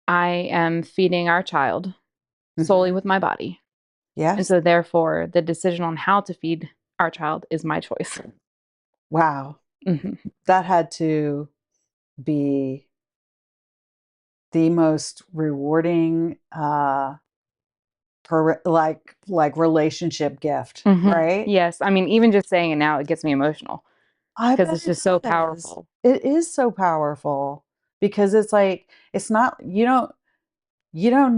I am feeding our child solely with my body. And Yes. so therefore the decision on how to feed our child is my choice. Wow. Hmm. That had to be the most rewarding like relationship gift, right? Yes. I mean, even just saying it now, it gets me emotional I because bet it's it just so does. powerful. It is so powerful because it's like it's not you don't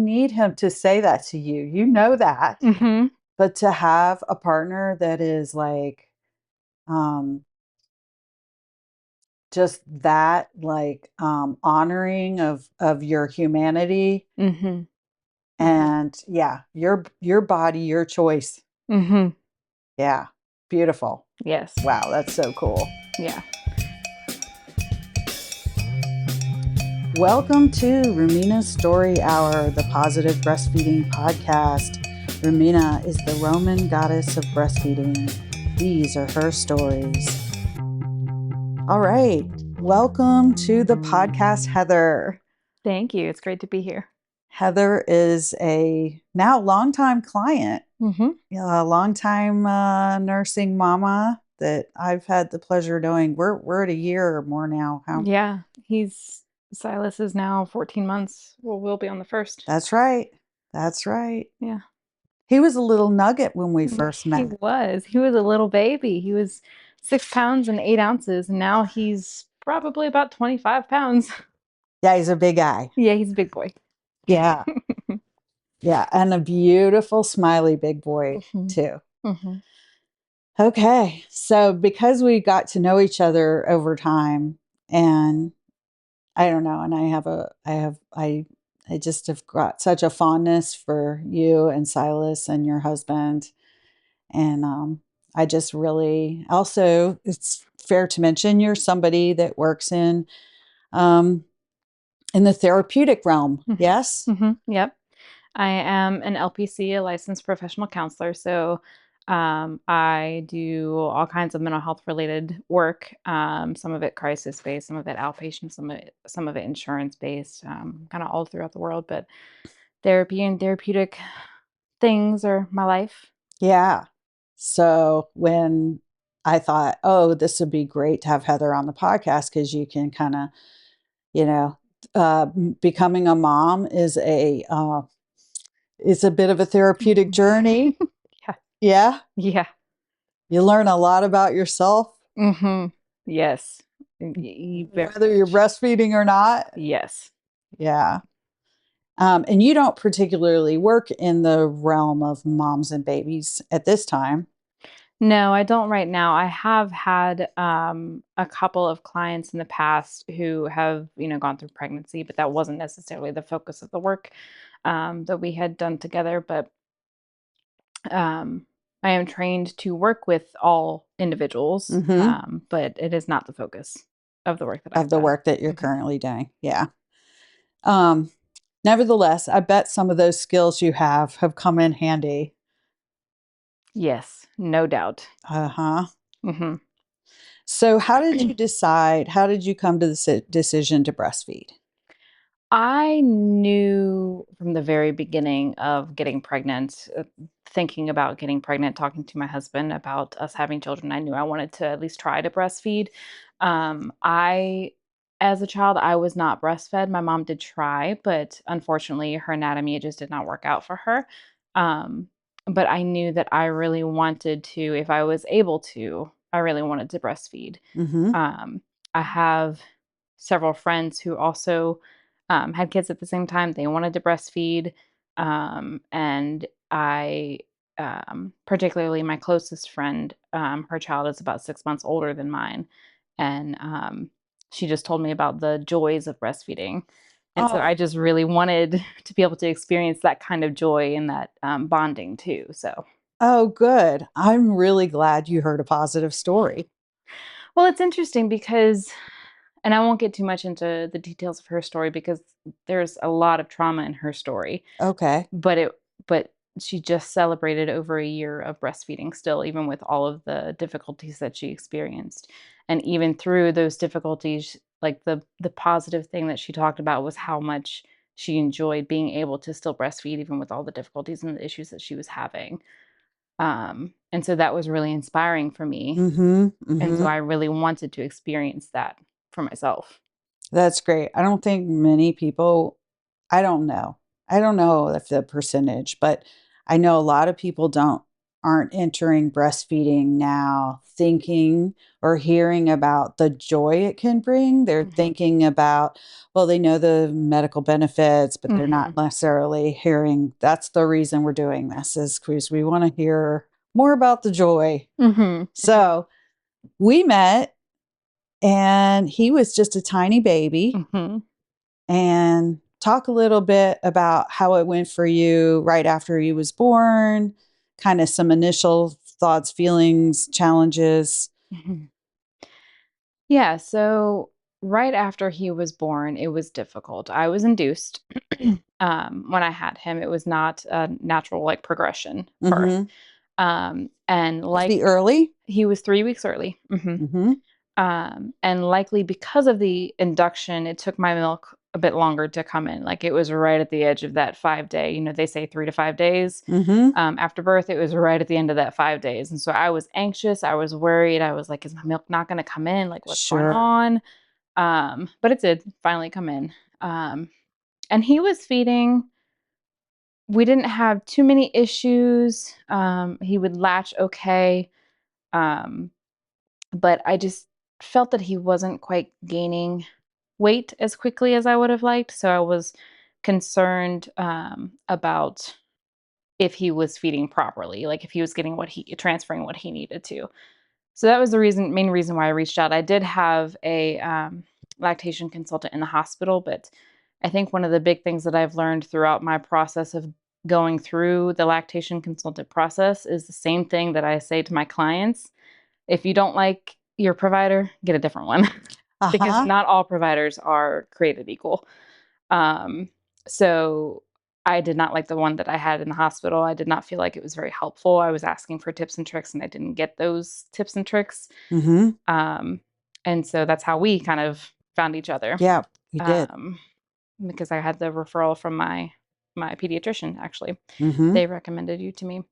need him to say that to you. You know that. Hmm. But to have a partner that is like um just that honoring of your humanity Hmm. and yeah, your body, your choice. Hmm. Yeah. Beautiful. Yes. Wow, that's so cool. Yeah. Welcome to Rumina's Story Hour, the positive breastfeeding podcast. Rumina is the Roman goddess of breastfeeding. These are her stories. All right. Welcome to the podcast, Heather. Thank you. It's great to be here. Heather is a now longtime client, Hmm. a longtime nursing mama that I've had the pleasure of knowing. We're at a year or more now. How? Yeah. Silas is now 14 months. Well, we'll be on the first. That's right. That's right. Yeah. He was a little nugget when we first He met. was. He was a little baby. He was 6 pounds and 8 ounces. And now he's probably about 25 pounds. Yeah, he's a big guy. Yeah, he's a big boy. Yeah. Yeah. And a beautiful, smiley big boy, Hmm. too. Hmm. Okay. So, because we got to know each other over time, and I don't know, and I just have got such a fondness for you and Silas and your husband. And I just really also, it's fair to mention you're somebody that works um, in the therapeutic realm. Hmm. Yes. Hmm. Yep. I am an LPC, a licensed professional counselor. So I do all kinds of mental health related work. Some of it crisis based, some of it outpatient, some of it insurance based, kind of all throughout the world. But therapy and therapeutic things are my life. Yeah. So when I thought, oh, this would be great to have Heather on the podcast because you can kind of, you know, becoming a mom is a bit of a therapeutic journey. Yeah. Yeah. Yeah. You learn a lot about yourself, Hmm. Yes. Very whether you're much. breastfeeding or not. Yes. Yeah. And you don't particularly work in the realm of moms and babies at this time. No, I don't right now. I have had a couple of clients in the past who have, gone through pregnancy, but that wasn't necessarily the focus of the work that we had done together. But um, I am trained to work with all individuals, Mm-hmm. but it is not the focus of the work that Of I've the done. work that you're Mhm. currently doing. Yeah. Um, Nevertheless, I bet some of those skills you have come in handy. Yes, no doubt. Uh-huh. Hmm. So how did you decide? How did you come to the decision to breastfeed? I knew from the very beginning of getting pregnant, thinking about getting pregnant, talking to my husband about us having children, I knew I wanted to at least try to breastfeed. As a child, I was not breastfed. My mom did try, but unfortunately, her anatomy, it just did not work out for her. Um, but I knew that I really wanted to, if I was able to, I really wanted to breastfeed. Mm-hmm. Um, I have several friends who also had kids at the same time. They wanted to breastfeed. And I, particularly my closest friend, her child is about 6 months older than mine. And she just told me about the joys of breastfeeding. And so I Oh, just really wanted to be able to experience that kind of joy and that bonding too. So, oh, good. I'm really glad you heard a positive story. well, it's interesting because, and I won't get too much into the details of her story because there's a lot of trauma in her story. Okay. But she just celebrated over a year of breastfeeding still, even with all of the difficulties that she experienced. And even through those difficulties, like the positive thing that she talked about was how much she enjoyed being able to still breastfeed even with all the difficulties and the issues that she was having. And so that was really inspiring for me. Mhm, And so mhm. I really wanted to experience that for myself. That's great. I don't think many people I don't know. I don't know if the percentage, but I know a lot of people aren't entering breastfeeding now thinking or hearing about the joy it can bring. They're Mhm. thinking about, well, they know the medical benefits, but they're not Mhm. necessarily hearing that's the reason we're doing this is because we want to hear more about the joy. Mhm. So we met and he was just a tiny baby Mhm. and talk a little bit about how it went for you right after he was born, kind of some initial thoughts, feelings, challenges. Mhm. Yeah, so right after he was born, it was difficult. I was induced. When I had him, it was not a natural like progression birth. Mhm. And Was like he early? he was 3 weeks early. Mhm. And likely because of the induction, it took my milk a bit longer to come in. Like it was right at the edge of that 5 day. They say 3 to 5 days. Mhm. After birth, it was right at the end of that 5 days. And so I was anxious. I was worried. I was like, is my milk not going to come in? Like, what's going Sure. on? But it did finally come in. And he was feeding. We didn't have too many issues. He would latch okay. Um, but I just felt that he wasn't quite gaining weight as quickly as I would have liked. So I was concerned about if he was feeding properly, like if he was getting transferring what he needed to. So that was the main reason why I reached out. I did have a lactation consultant in the hospital, but I think one of the big things that I've learned throughout my process of going through the lactation consultant process is the same thing that I say to my clients. If you don't like your provider, get a different one because Uh-huh. not all providers are created equal. Um, so I did not like the one that I had in the hospital. I did not feel like it was very helpful. I was asking for tips and tricks and I didn't get those tips and tricks. Mhm. Um, and so that's how we kind of found each other. Yeah, you did. Um, because I had the referral from my pediatrician actually. Mhm. They recommended you to me.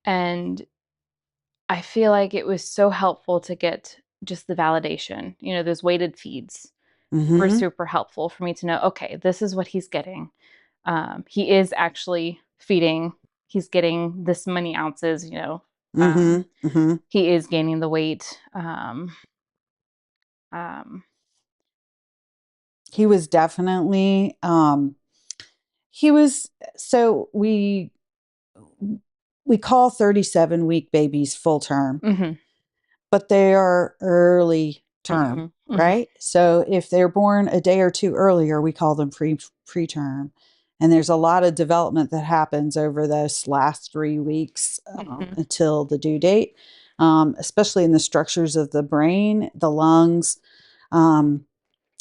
And I feel like it was so helpful to get just the validation. Those weighted feeds were Mhm. super helpful for me to know, okay, this is what he's getting. He is actually feeding. He's getting this many ounces, Mhm. Mhm. he is gaining the weight. Um, He was definitely he was so we call 37-week babies full term, mhm, but they are early term, mhm, mhm, right? So if they're born a day or two earlier, we call them preterm. And there's a lot of development that happens over those last 3 weeks mhm, until the due date, especially in the structures of the brain, the lungs. Um,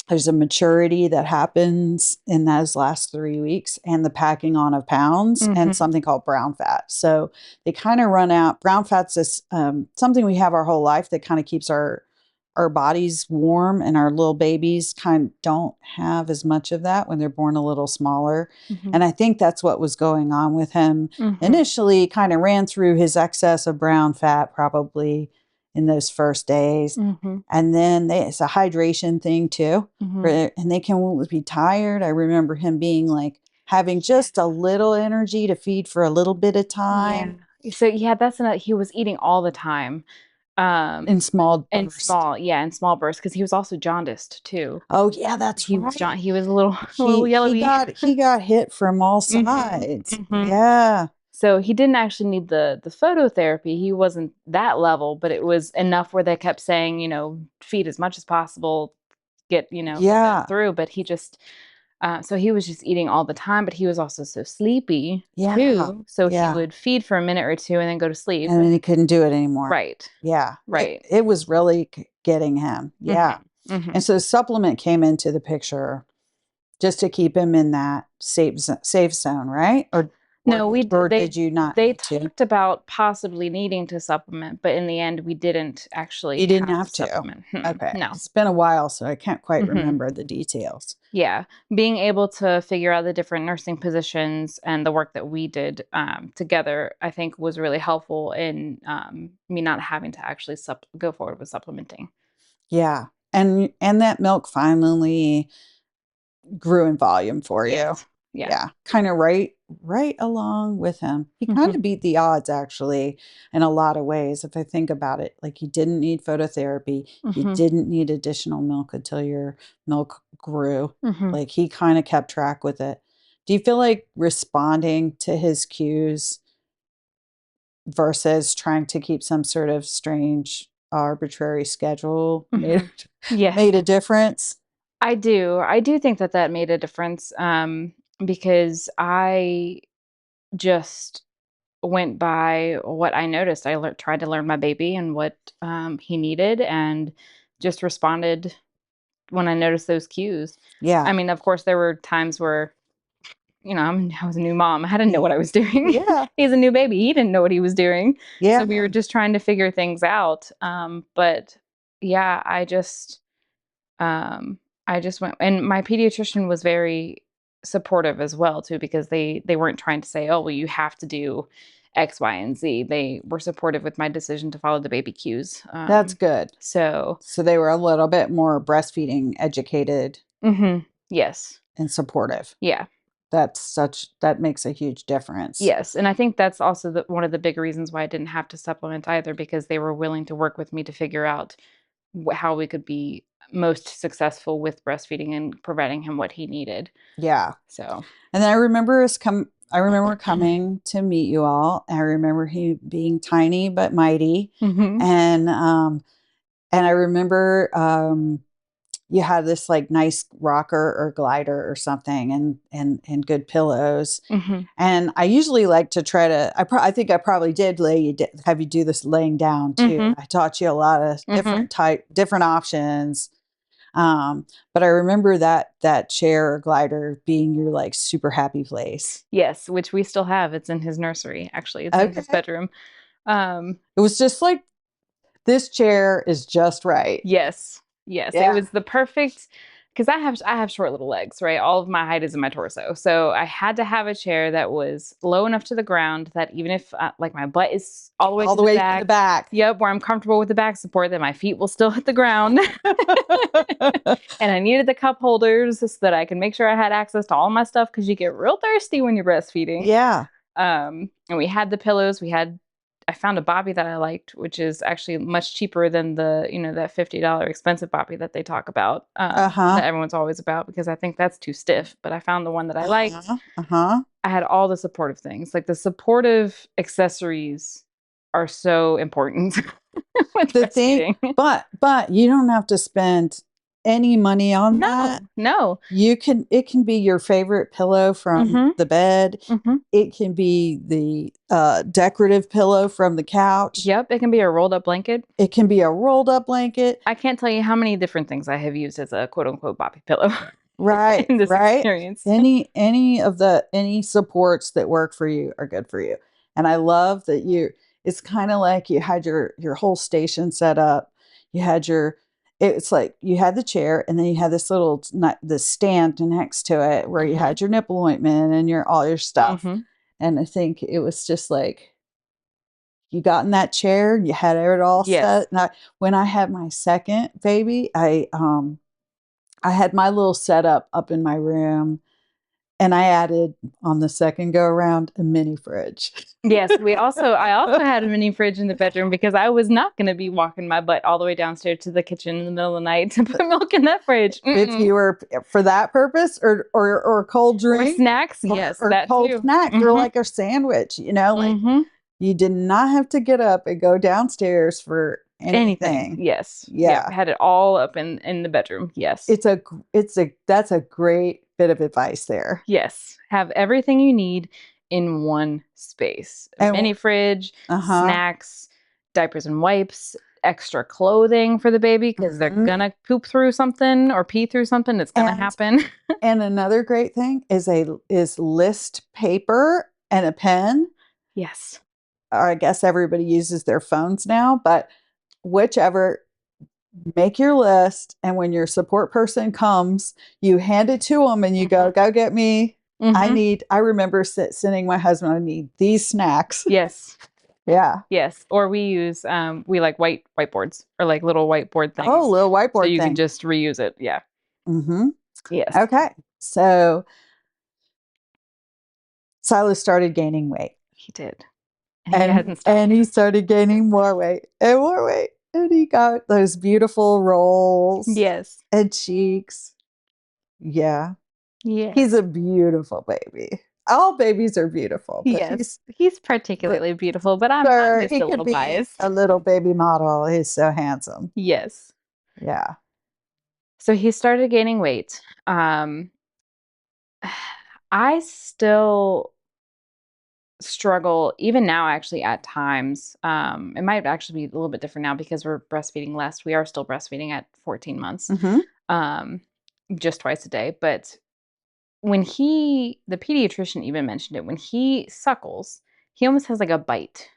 there's a maturity that happens in those last 3 weeks and the packing on of pounds and mhm, something called brown fat. So they kind of run out. Brown fat's is something we have our whole life that kind of keeps our bodies warm, and our little babies kind of don't have as much of that when they're born a little smaller. mhm, And I think that's what was going on with him. mhm, Initially, kind of ran through his excess of brown fat probably in those first days. mhm, And then it's a hydration thing too, mhm. and they can be tired. I remember him being like having Yeah, just a little energy to feed for a little bit of yeah. time So yeah, that's another. He was eating all the time, um, in small bursts. in small bursts because he was also jaundiced too. Oh yeah, that's He was right. John. He was a little a little He yellowy. got hit from all Mhm, sides. mhm. Yeah. So he didn't actually need the phototherapy. He wasn't that level, but it was enough where they kept saying, feed as much as possible, get this Yeah. through. But he just, so he was just eating all the time, but he was also so sleepy Yeah. too. So he Yeah. would feed for a minute or two and then go to sleep. And then And he couldn't do it anymore. right, Yeah. It right. it was really getting him. Yeah. Hmm. Hmm. And so supplement came into the picture just to keep him in that safe zone, right? Or No, we d or did you not they need to? talked about possibly needing to supplement, but in the end, we didn't actually You didn't have to have to. supplement. Okay. No. It's been a while, so I can't quite Mhm. remember the details. Yeah, being able to figure out the different nursing positions and the work that we did, together, I think was really helpful in, me not having to actually go forward with supplementing. Yeah. And that milk finally grew in volume for you. Yes. Yeah. Yeah, kinda right along with him. He kinda Mhm. beat the odds actually in a lot of ways if I think about it. Like, he didn't need phototherapy. He Mhm. didn't need additional milk until your milk grew. Mhm. Like, he kinda kept track with it. Do you feel like responding to his cues versus trying to keep some sort of strange, arbitrary schedule made Mhm. Yes. made a difference? I do. I do think that that made a difference, because I just went by what I noticed. I tried to learn my baby and what, he needed and just responded when I noticed those cues. I Yeah. mean, of course, there were times where, I was a new mom. I didn't know Y what I was doing. yeah. He's a new baby. He didn't know what he was doing. So we Yeah. were just trying to figure things out. But yeah, um, I just went, and my pediatrician was very supportive as well too, because they weren't trying to say, oh, well, you have to do X, Y, and Z. They were supportive with my decision to follow the baby cues. That's good. So So they were a little bit more breastfeeding educated yes, and supportive. yeah. That makes a huge difference. Yes, and I think that's also one of the big reasons why I didn't have to supplement either, because they were willing to work with me to figure out how we could be most successful with breastfeeding and providing him what he needed. Yeah. So, And then I remember coming to meet you all. I remember he being tiny but mighty. hmm And and I remember you had this like nice rocker or glider or something and good pillows. hmm And I usually like to try to I think I probably did have you do this laying down too. hmm I taught you a lot of hmm different options. But I remember that chair or glider being your like super happy place. yes, which we still have. It's in his nursery. Actually, it's in his Okay. bedroom. Um, It was just like this chair is just right. Yes. Yes, it Yeah. was the perfect, because I have short little legs, right? All of my height is in my torso. So I had to have a chair that was low enough to the ground that even if, like, my butt is all the way All to the the way to the back, back. yep, where I'm comfortable with the back support, that my feet will still hit the ground. And I needed the cup holders so that I could make sure I had access to all my stuff, because you get real thirsty when you're breastfeeding. Yeah. And we had the pillows. I found a bobby that I liked, which is actually much cheaper than that $50 expensive bobby that they talk about, Uh-huh. that everyone's always about, because I think that's too stiff. But I found the one that I liked. Uh-huh. Uh-huh. I had all the supportive things. Like, the supportive accessories are so important with The thing, breastfeeding. but you don't have to spend any money on that. No, no. It can be your favorite pillow from Mhm. the bed. Mhm. It can be the decorative pillow from the couch. Yep, it can be a rolled up blanket. It can be a rolled up blanket. I can't tell you how many different things I have used as a quote unquote bobby pillow Right, in this right. experience. Any supports that work for you are good for you. And I love that it's kind of like you had your whole station set up. You had your it's like you had the chair and then you had this little the stand next to it where you Mhm. had your nipple ointment and your all your stuff. Mhm. And I think it was just like you got in that chair, you had it all Yes. set. And when I had my second baby, I had my little setup up in my room and I added on the second go around a mini fridge. Yes, I also had a mini fridge in the bedroom, because I was not gonna be walking my butt all the way downstairs to the kitchen in the middle of the night to put milk in that fridge. If Mm-mm. you were for that purpose or a cold Or drink snacks, yes, or that cold too. snack or Mhm. like a sandwich, you know, like Mhm. you did not have to get up and go downstairs for Anything. anything. Yes. Yep, Yeah. had it all up in the bedroom. Yes. It's a that's a great bit of advice there. Yes, have everything you need in one space. A And mini fridge, uh-huh. snacks, diapers and wipes, extra clothing for the baby, because they're Mhm. gonna poop through something or pee through something. It's gonna And happen. And another great thing is list paper and a pen, Yes. or I guess everybody uses their phones now, but whichever, make your list. And when your support person comes, you hand it to them and you Mhm. go get me. Mhm. I remember sending my husband, I need these snacks. Yes. Yeah. Yes. Or we like whiteboards or like little whiteboard Oh, things little so whiteboard you can thing. just reuse it. Yeah. Mm-hmm. Yes. Okay. So Silas started gaining weight. He did. And he hasn't stopped. And he started gaining more weight and more weight. And he got those beautiful rolls Yes. and cheeks. Yeah. He's Yes. a beautiful baby. All babies are beautiful, but Yes. He's but particularly beautiful, but I'm sure, just he a could little be biased. a little baby model. He's so handsome. Yes. Yeah. So he started gaining weight. Um I still struggle even now actually at times. It might actually be a little bit different now because we're breastfeeding less. We are still breastfeeding at 14 months. Mhm. Um just twice a day, but the pediatrician even mentioned it, when he suckles, he almost has like a bite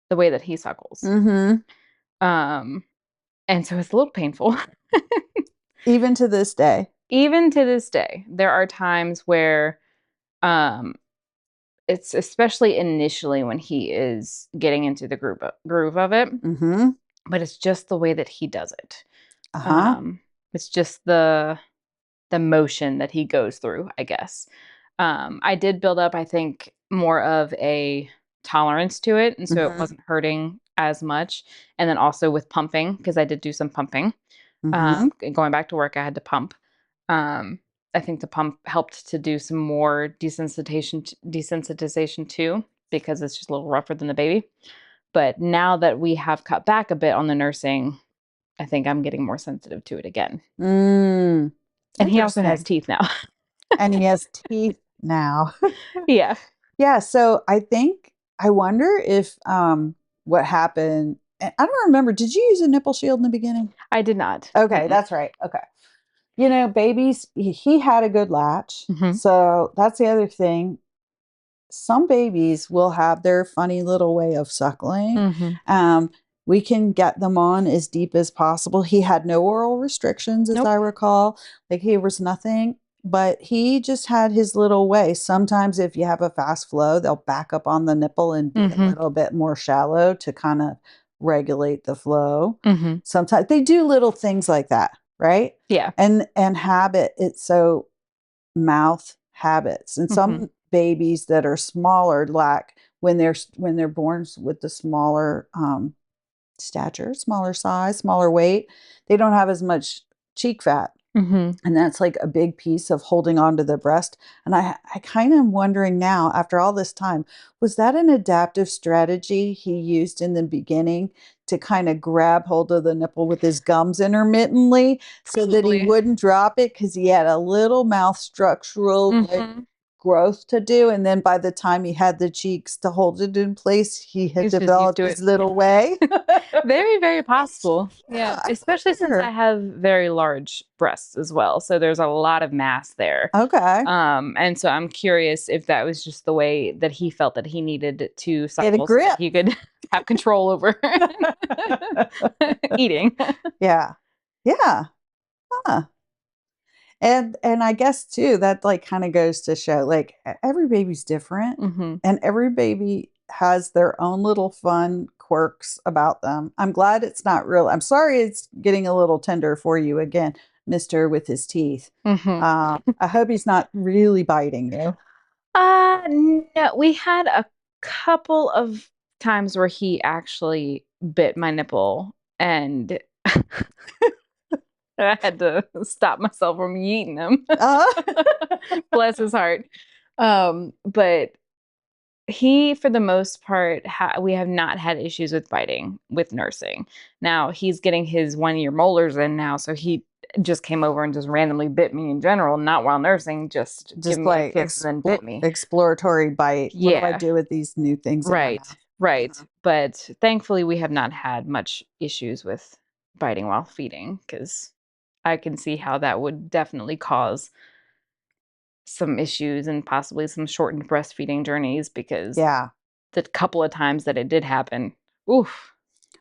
the way that he suckles. Mhm. Um and so it's a little painful. Even to this day. Even to this day, there are times where um it's especially initially when he is getting into the groove of it, Mhm. but it's just the way that he does it. Uh-huh. Um, it's just the motion that he goes through, I guess. I did build up, I think, more of a tolerance to it, and so it Mhm. wasn't hurting as much. And then also with pumping, because I did do some pumping. Mhm. Going back to work, I had to pump. Um, I think the pump helped to do some more desensitization too, because it's just a little rougher than the baby. But now that we have cut back a bit on the nursing, I think I'm getting more sensitive to it again. Mm. And he also has Interesting. teeth now. And he has teeth now. Yeah, Yeah, so I wonder if what happened, I don't remember, did you use a nipple shield in the beginning? I did not. Okay, Mm-mm. that's right. Okay. You know, babies, he had a good latch. Mhm. So that's the other thing. Some babies will have their funny little way of suckling. Mhm. Um, we can get them on as deep as possible. He had no oral restrictions, as I Nope. recall. Like he was nothing, but he just had his little way. Sometimes, if you have a fast flow, they'll back up on the nipple and be a Mhm. little bit more shallow to kind of regulate the flow. Mhm. Sometimes they do little things like that, right? Yeah. And habit. It's so mouth habits. And Mhm. some babies that are smaller lack when they're born with the smaller stature, smaller size, smaller weight, they don't have as much cheek fat. Mhm. And that's like a big piece of holding on to the breast. And I kind of am wondering now, after all this time, was that an adaptive strategy he used in the beginning to kind of grab hold of the nipple with his gums intermittently so that he Probably. wouldn't drop it because he had a little mouth structural like Mhm. growth to do. And then by the time he had the cheeks to hold it in place, he had He's just used developed to his it. little way. Very, very possible. Yeah, Yeah, I especially since I wonder. have very large breasts as well. So there's a lot of mass there. Okay. And so I'm curious if that was just the way that he felt that he needed to Get a suckle so that grip. he could have control over eating. Yeah. Yeah. Huh. And I guess too that like kind of goes to show like every baby's different Hmm. and every baby has their own little fun quirks about them. I'm glad it's not real. I'm sorry it's getting a little tender for you again, Mister with his teeth. Hmm. I hope he's not really biting you. No, we had a couple of times where he actually bit my nipple and I had to stop myself from eating him. Uh, Bless his heart. But he, for the most part, we have not had issues with biting with nursing. Now he's getting his 1 year molars in now, so he just came over and just randomly bit me in general, not while nursing, just give just me a like kiss and then bit me. exploratory bite. What do I Yeah, do with these new things in my right, mouth? right. But thankfully, we have not had much issues with biting while feeding because I can see how that would definitely cause some issues and possibly some shortened breastfeeding journeys because Yeah. the couple of times that it did happen, oof.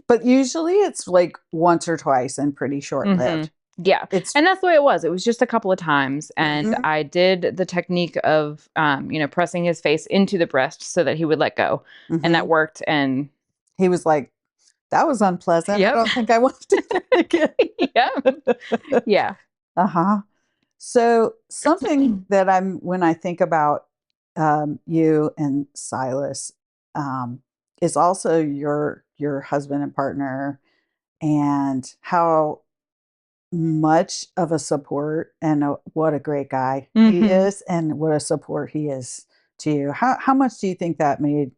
But usually it's like once or twice and pretty Mhm. short-lived. Yeah, It's and that's the way it was. It was just a couple of times, and Mhm, I did the technique of, pressing his face into the breast so that he would let go, and that mhm. worked, and He was like, "That was unpleasant. I yep. don't think I want to do that Yep. again." Yeah. Uh-huh. So, something that when I think about, you and Silas, um, is also your husband and partner, and how much of a support and what a great guy he Mhm. is, and what a support he is to you. How much do you think that made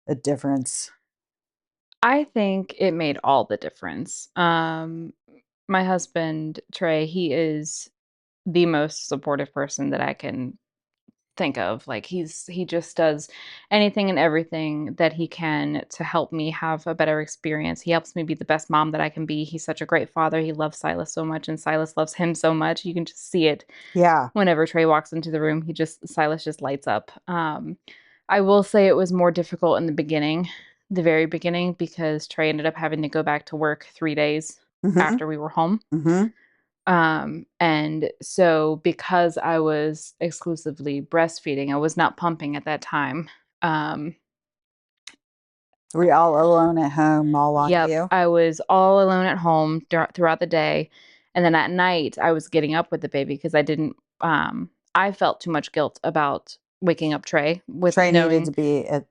a difference? I think it made all the difference. My husband, Trey, he is the most supportive person that I can think of. Like he just does anything and everything that he can to help me have a better experience. He helps me be the best mom that I can be. He's such a great father. He loves Silas so much and Silas loves him so much. You can just see it Yeah. whenever Trey walks into the room. Silas just lights up. I will say it was more difficult in the beginning, the very beginning, because Trey ended up having to go back to work 3 days Mhm, after we were home. mhm. And so because I was exclusively breastfeeding, I was not pumping at that time. Um, Were you all alone at home, all on yep, you? I was all alone at home throughout the day. And then at night, I was getting up with the baby because I felt too much guilt about waking up Trey with Trey needed knowing to be at,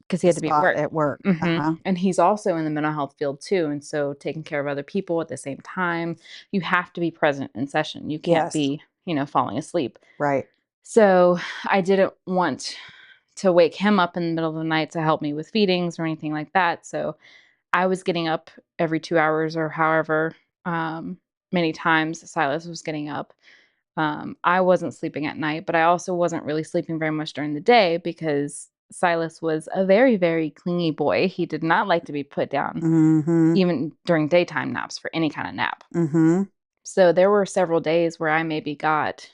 because he the had to be at spot work. at work. Mhm, Uh-huh. and he's also in the mental health field too, and so taking care of other people at the same time, you have to be present in session. You can't Yes. be, falling asleep. Right. So, I didn't want to wake him up in the middle of the night to help me with feedings or anything like that, so I was getting up every 2 hours or however, many times Silas was getting up. I wasn't sleeping at night, but I also wasn't really sleeping very much during the day because Silas was a very, very clingy boy. He did not like to be put down, Mhm. even during daytime naps for any kind of nap. Mhm. So there were several days where I maybe got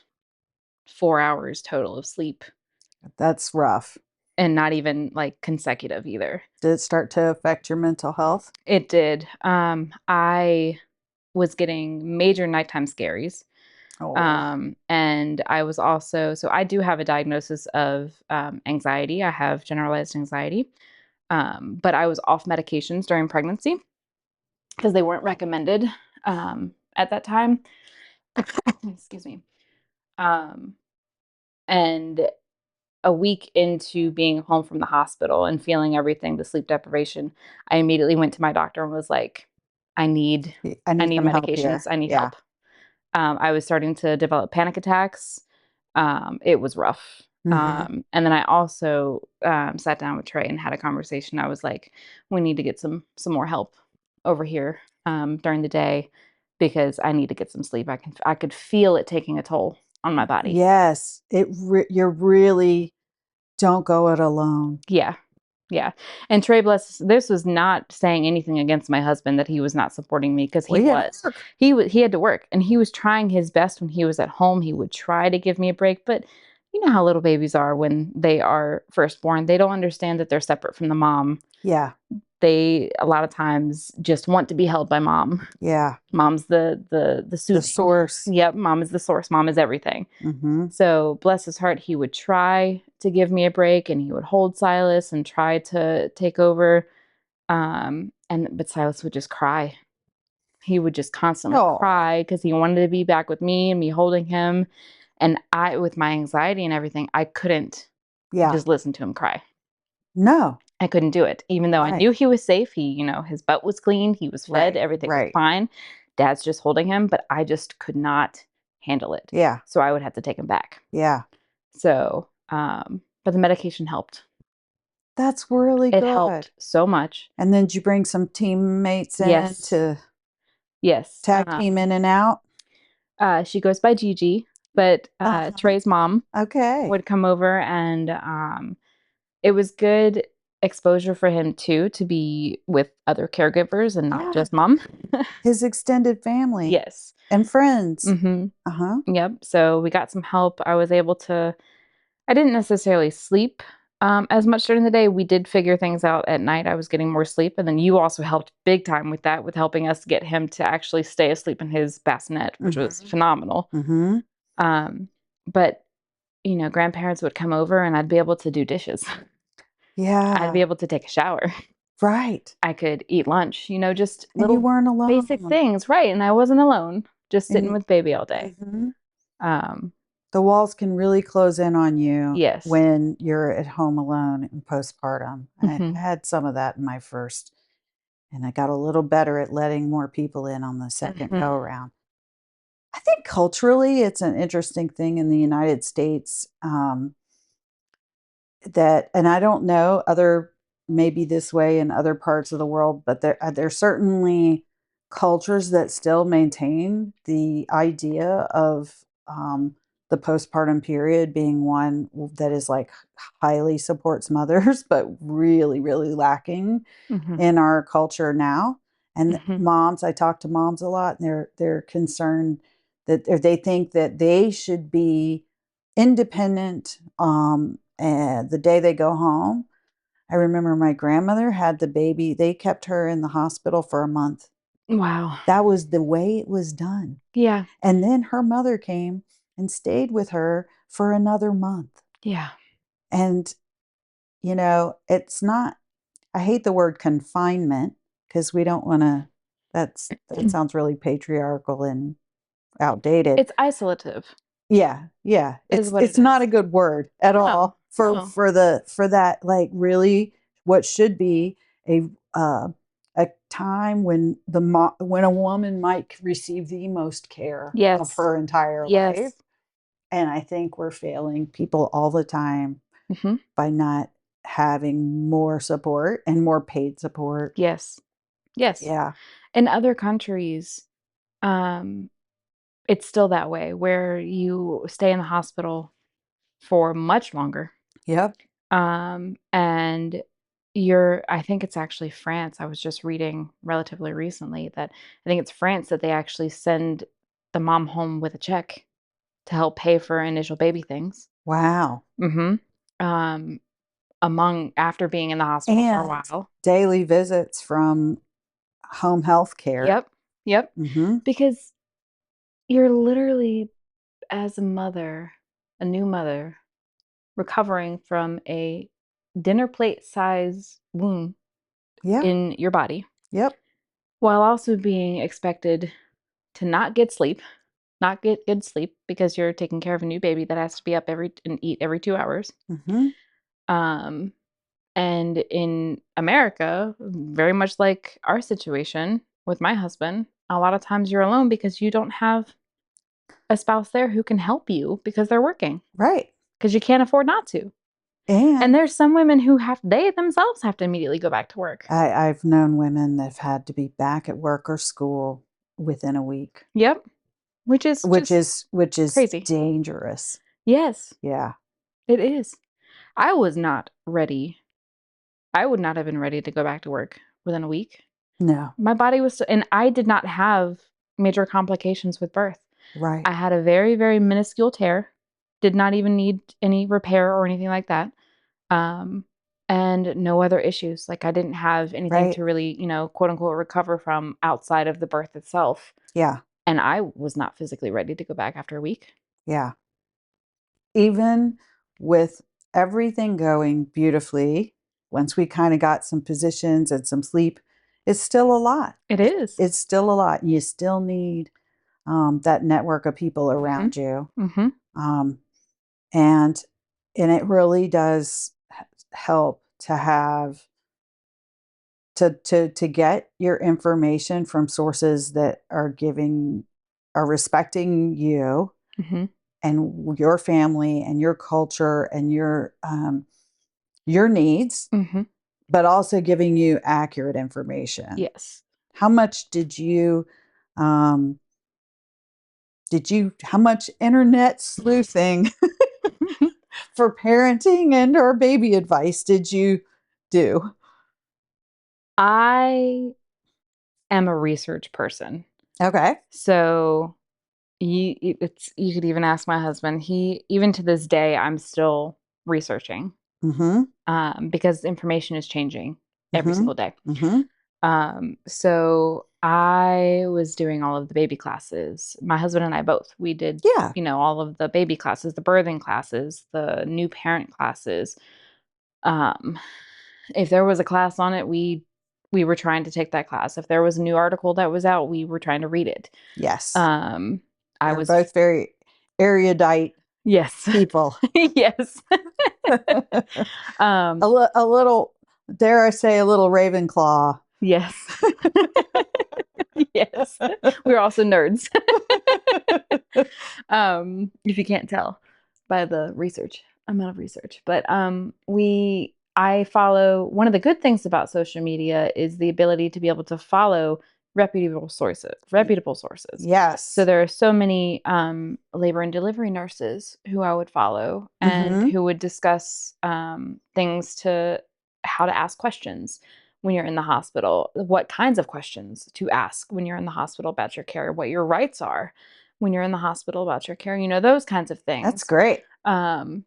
4 hours total of sleep That's rough. and not even like consecutive either. Did it start to affect your mental health? It did. I was getting major nighttime scaries. Oh. And I was also, so I do have a diagnosis of anxiety. I have generalized anxiety. But I was off medications during pregnancy because they weren't recommended at that time. Excuse me. Um, and a week into being home from the hospital and feeling everything, the sleep deprivation, I immediately went to my doctor and was like, I need, I I need need some help medications. here. I need Yeah. help. I was starting to develop panic attacks. It was rough. Mhm. And then I also sat down with Trey and had a conversation. I was like, "We need to get some more help over here during the day because I need to get some sleep. I could feel it taking a toll on my body." Yes. You're really don't go it alone. Yeah, yeah. And Trey, bless this was not saying anything against my husband that he was not supporting me because he We had was. work. He had to work and he was trying his best when he was at home. He would try to give me a break, but you know how little babies are when they are first born. They don't understand that they're separate from the mom. Yeah. They a lot of times just want to be held by mom. Yeah. Mom's the The soothing. source. Yep, mom is the source. Mom is everything. Mhm. So, bless his heart, he would try to give me a break and he would hold Silas and try to take over. But Silas would just cry. He would just constantly Oh. cry because he wanted to be back with me and me holding him. And I, with my anxiety and everything, I couldn't Yeah. just listen to him cry. No. I couldn't do it. Even though I Right. knew he was safe, his butt was clean, he was fed, Right. everything was Right. fine. Dad's just holding him, but I just could not handle it. Yeah. So I would have to take him back. Yeah. So, but the medication helped. That's really It good. helped so much. And then did you bring some teammates in Yes. to Yes. tag team in and out? She goes by Gigi, but Uh-huh. Trey's mom Okay. would come over and it was good. exposure for him too to be with other caregivers and not Yeah. just mom. His extended family Yes. and friends. Mhm. Uh-huh. Yep. So we got some help. I was able to I didn't necessarily sleep as much during the day. We did figure things out at night. I was getting more sleep, and then you also helped big time with that, with helping us get him to actually stay asleep in his bassinet, which was Mhm. phenomenal. Mhm. Um, but grandparents would come over, and I'd be able to do dishes. I'd be Yeah. able to take a shower. Right. I could eat lunch, just And you little weren't basic alone. things, right? And I wasn't alone, just sitting And with baby all day. mhm. Um, The walls can really close in on you yes. when you're at home alone in postpartum. I Hmm. had some of that in my first, and I got a little better at letting more people in on the second Hmm. go around. I think culturally, it's an interesting thing in the United States. That and I don't know other maybe this way in other parts of the world, but there's certainly cultures that still maintain the idea of, the postpartum period being one that is, like, highly supports mothers, but really, really lacking Hmm. in our culture now, and Hmm. moms I talk to moms a lot, and they're concerned that or they think that they should be independent, and the day they go home. I remember my grandmother had the baby they kept her in the hospital for a month. Wow. That was the way it was done, Yeah. and then her mother came and stayed with her for another month, Yeah. and, it's not I hate the word confinement because we don't wanna that sounds really patriarchal and outdated. It's isolative Yeah, yeah, is what it it's not a is. good word at No, all no. for that, like, really what should be a, uh, a time when when a woman might receive the most care of Yes. her entire life, Yes. and I think we're failing people all the time Mhm. by not having more support and more paid support. Yes. Yes. Yeah. In other countries, um, it's still that way where you stay in the hospital for much longer. Yep. And I think it's actually France. I was just reading relatively recently that I think it's France that they actually send the mom home with a check to help pay for initial baby things. Wow. Mhm. Um, among after being in the hospital for a And while. daily visits from home health care. Yep. Yep. Mhm. Because you're literally, as a mother, a new mother, recovering from a dinner plate size wound Yeah. in your body, Yep. while also being expected to not get sleep, not get good sleep because you're taking care of a new baby that has to be up every and eat every 2 hours. Mhm. Um, and in America, very much like our situation with my husband, a lot of times you're alone because you don't have a spouse there who can help you because they're working, Right. because you can't afford not to. And And there's some women who they themselves have to immediately go back to work. I've known women that've had to be back at work or school within a week, Yep, which is just which is crazy. dangerous. Yes, Yeah. it is. I was not ready. I would not have been ready to go back to work within a week. No. My body was and I did not have major complications with birth. Right. I had a very, very minuscule tear, did not even need any repair or anything like that. Um, and no other issues. Like, I didn't have anything Right. to really, quote unquote, recover from outside of the birth itself. Yeah. And I was not physically ready to go back after a week. Yeah. Even with everything going beautifully, once we kinda got some positions and some sleep, it's still a lot. It is. It's still a lot, and you still need, that network of people Mhm. around you, Mhm. um, and it really does help to have to get your information from sources that are respecting you Mhm. and your family and your culture and your needs, Mhm. but also giving you accurate information. Yes. How much um, how much internet sleuthing for parenting and or baby advice do? I am a research person. Okay. So you could even ask my husband. He even to this day I'm still researching Mm-hmm. because information is changing every Mm-hmm. single day. Mm-hmm. So I was doing all of the baby classes. My husband and I both. We did, Yeah. all of the baby classes, the birthing classes, the new parent classes. Um, if there was a class on it, we were trying to take that class. If there was a new article that was out, we were trying to read it. Yes. Um, I You're was both very erudite yes. people. Yes. Um, A little, dare I say, a little Ravenclaw. yes. Yes. We're also nerds. If you can't tell by the research, amount of research. But I follow one of the good things about social media is the ability to be able to follow reputable sources. So Yes. there are so many labor and delivery nurses who I would follow and Mm-hmm. who would discuss things to how to ask questions when you're in the hospital, what kinds of questions to ask when you're in the hospital about your care, what your rights are when you're in the hospital about your care, those kinds of That's things. great. Um,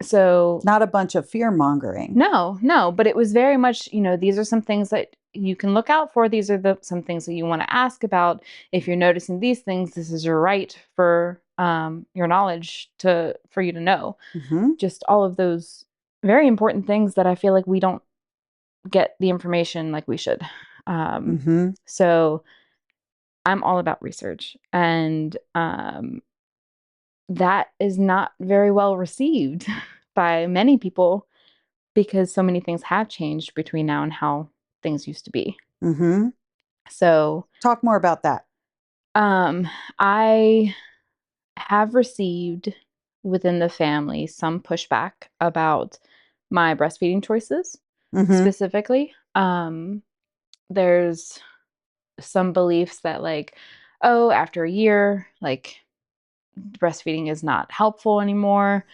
so Not a bunch of fear mongering. no, no, but it was very much, these are some things that you can look out for. These are some things that you want to ask about. If you're noticing these things, this is your right for your knowledge for you to know. Mm-hmm. Just all of those very important things that I feel like we don't get the information like we should. Um, Mm-hmm. so I'm all about research, and that is not very well received by many people because so many things have changed between now and how things used to be. Mm-hmm. So, Talk more about that. um, I have received within the family some pushback about my breastfeeding choices Mm-hmm. specifically. There's some beliefs that, like, oh, after a year, like, breastfeeding is not helpful anymore.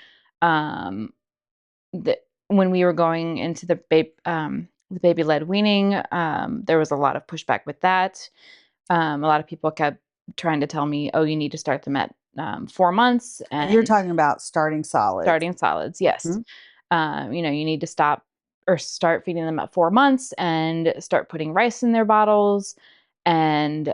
Um, when we were going into the baby led weaning, there was a lot of pushback with that. A lot of people kept trying to tell me, "Oh, you need to start them at 4 months And you're and talking about starting solids. starting solids." Yes, Mm-hmm. you need to stop or start feeding them at 4 months and start putting rice in their bottles and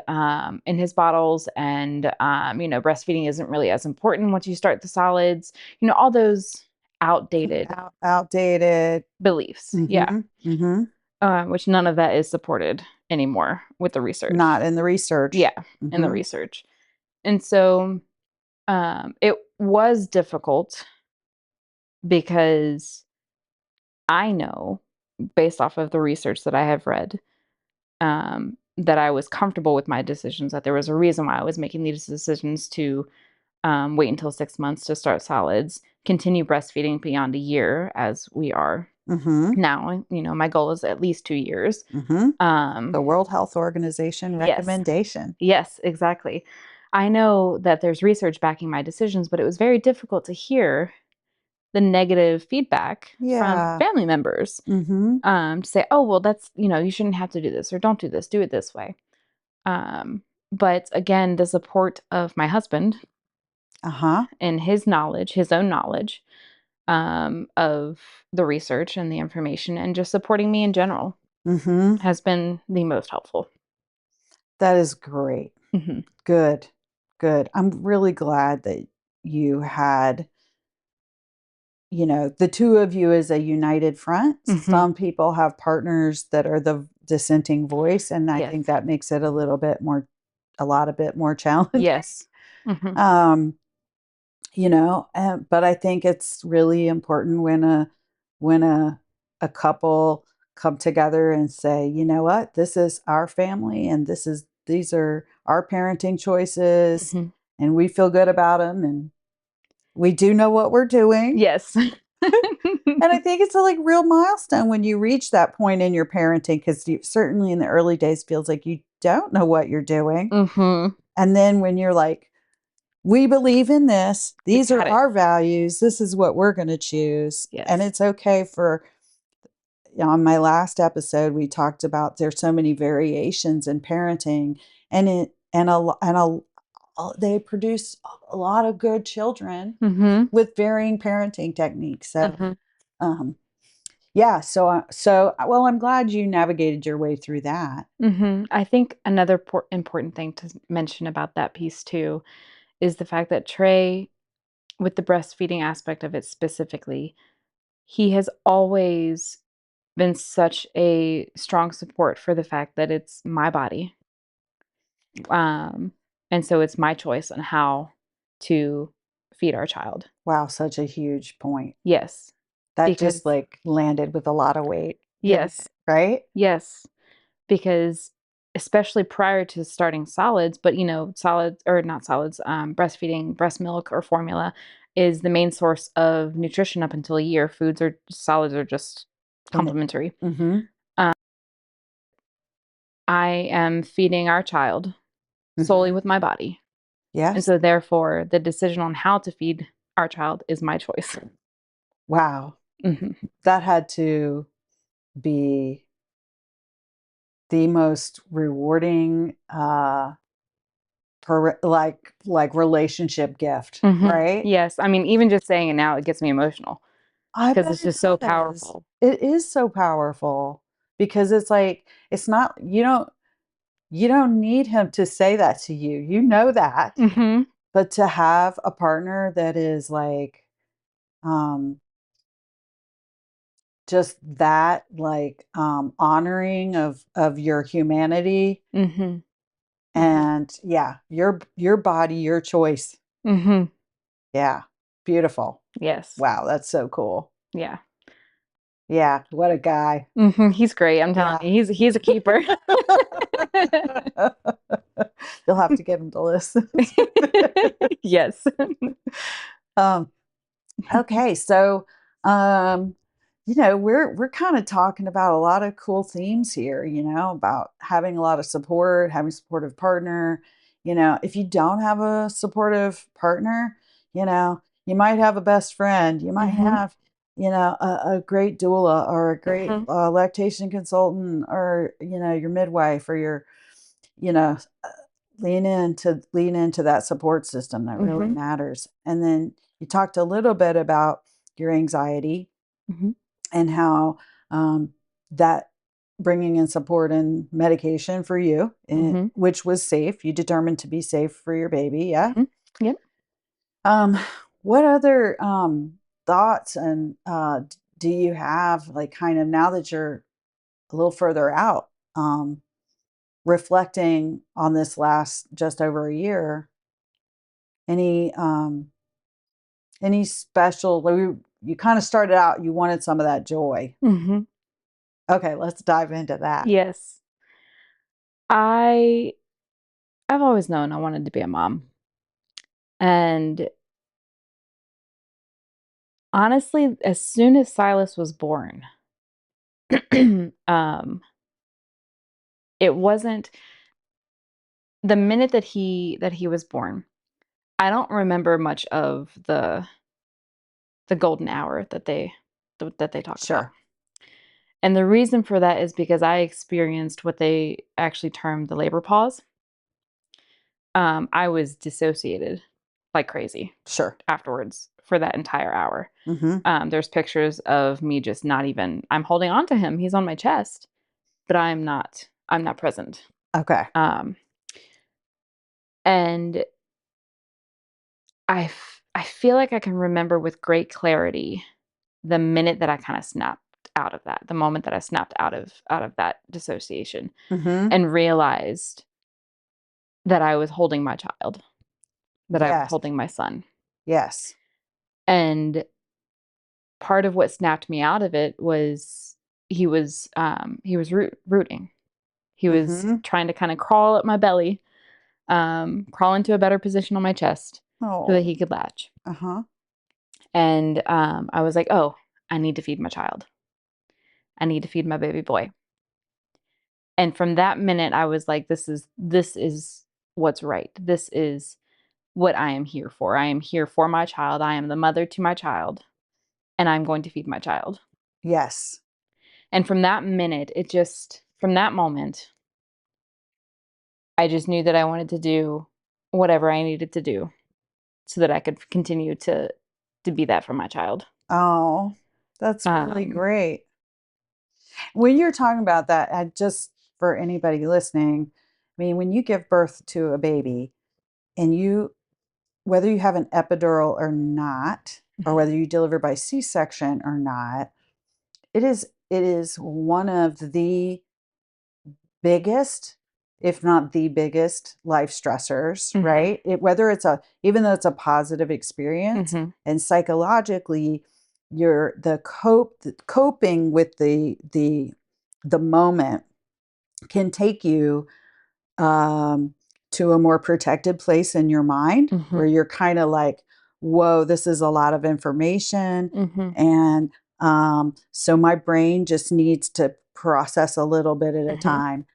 in his bottles, and breastfeeding isn't really as important once you start the solids. All those outdated Outdated. beliefs. Yeah. Mm-hmm. Mm-hmm. Which none of that is supported anymore with the research. Not in the research. Yeah, in the Mm-hmm. research. And so it was difficult because I know, based off of the research that I have read, that I was comfortable with my decisions, that there was a reason why I was making these decisions to wait until 6 months to start solids, continue breastfeeding beyond a year as we are Mm-hmm. now. My goal is at least 2 years. Mm-hmm. Um, The World Health Organization yes, recommendation. yes, exactly. I know that there's research backing my decisions, but it was very difficult to hear the negative feedback from Yeah. family members Mm-hmm. to say, oh, well, that's, you shouldn't have to do this or don't do this, do it this way. But again, the support of my husband Uh-huh. and his own knowledge of the research and the information, and just supporting me in general Mm-hmm. has been the most helpful. That is great. Hmm. Good. Good. I'm really glad that you had, the two of you as a united front. Hmm. Some people have partners that are the dissenting voice, and I think Yes. that makes it a lot a bit more challenging. Yes. Hmm. Um, but I think it's really important when a couple come together and say, you know what, this is our family, and these are our parenting choices, Hmm. and we feel good about them, and we do know what we're doing. Yes. And I think it's a like real milestone when you reach that point in your parenting, because certainly in the early days feels like you don't know what you're doing. Hmm. And then when you're like, we believe in this, We these are got it. our values, this is what we're going to choose. And Yes. it's okay on my last episode, we talked about there's so many variations in parenting, and it and they produce a lot of good children Mhm. with varying parenting techniques. So, Mhm. um, yeah, well, I'm glad you navigated your way through that. Mhm. I think another important thing to mention about that piece too is the fact that Trey, with the breastfeeding aspect of it specifically, he has always been such a strong support for the fact that it's my body. Um, and so it's my choice on how to feed our child. Wow, such a huge point. Yes. That just, Because like, landed with a lot of weight in it, yes. right? Yes. Because especially prior to starting solids, but, solids or not solids, breastfeeding, breast milk or formula is the main source of nutrition up until a year. Solids are just And it complementary. Mhm, Um, I am feeding our child solely mhm. with my body. And Yes. so therefore, the decision on how to feed our child is my choice. Wow. Mhm. That had to be the most rewarding, relationship gift, Mhm. right? Yes. I mean, even just saying it now, it gets me emotional I because bet it's it just so does. powerful. It is so powerful because it's like, it's not you don't need him to say that to you. You know that. Mhm. But to have a partner that is like, um, just that, like, honoring of your humanity, Mhm. and yeah, your body, your choice. Mhm. Yeah, beautiful. Yes. Wow, that's so cool. Yeah. Yeah, what a guy. Mhm. He's great. I'm telling Yeah. you. He's a keeper. You'll have to get him to listen to Yes. Um, okay, so, um, we're kinda talking about a lot of cool themes here, about having a lot of support, having a supportive partner. If you don't have a supportive partner, you might have a best friend, you might Mhm. have, a great doula or a great, Mhm. lactation consultant, or, your midwife, or your, you know, lean into that support system that really Mhm. matters. And then you talked a little bit about your anxiety, Mhm. and how, that bringing in support and medication for you, Mhm. which was safe. You determined to be safe for your baby. Yeah. Mhm. Yep. Um, what other, thoughts and, do you have, like, kind of now that you're a little further out, reflecting on this last just over a year? Any, special, you kinda started out, you wanted some of that joy. Mhm. Okay, let's dive into that. Yes. I I've always known I wanted to be a mom. And honestly, as soon as Silas was born, um, it wasn't the minute that he was born. I don't remember much of the golden hour that they talk about. Sure, And the reason for that is because I experienced what they actually term the labor pause. I was dissociated like crazy sure. afterwards for that entire hour. Mhm. There's pictures of me just not even I'm holding on to him, he's on my chest, but I'm not present. Okay. Um, and I feel like I can remember with great clarity the minute that I kinda snapped out of that, the moment that I snapped out of that dissociation Mhm. and realized that I was holding my child, that I was Yes, holding my son. yes. And part of what snapped me out of it was he was rooting. He was Mhm. trying to kinda crawl up my belly, crawl into a better position on my chest so that Oh, he could latch. uh-huh. And, I was like, "Oh, I need to feed my child. I need to feed my baby boy." And from that minute, I was like, "This is what's right. This is what I am here for. I am here for my child. I am the mother to my child, and I'm going to feed my child." Yes. And from that minute, from that moment, I just knew that I wanted to do whatever I needed to do so that I could continue to be that for my child. Oh, that's really Um, great. When you're talking about that, just for anybody listening, I mean, when you give birth to a baby and whether you have an epidural or not, or mhm, whether you deliver by C-section or not, it is one of the biggest, if not the biggest, life stressors, mhm, right? Whether it's even though it's a positive experience, mhm, and psychologically, the coping with the moment can take you um, to a more protected place in your mind mhm, where you're kind of like, whoa, this is a lot of information. mhm, And so my brain just needs to process a little bit at a mhm. time.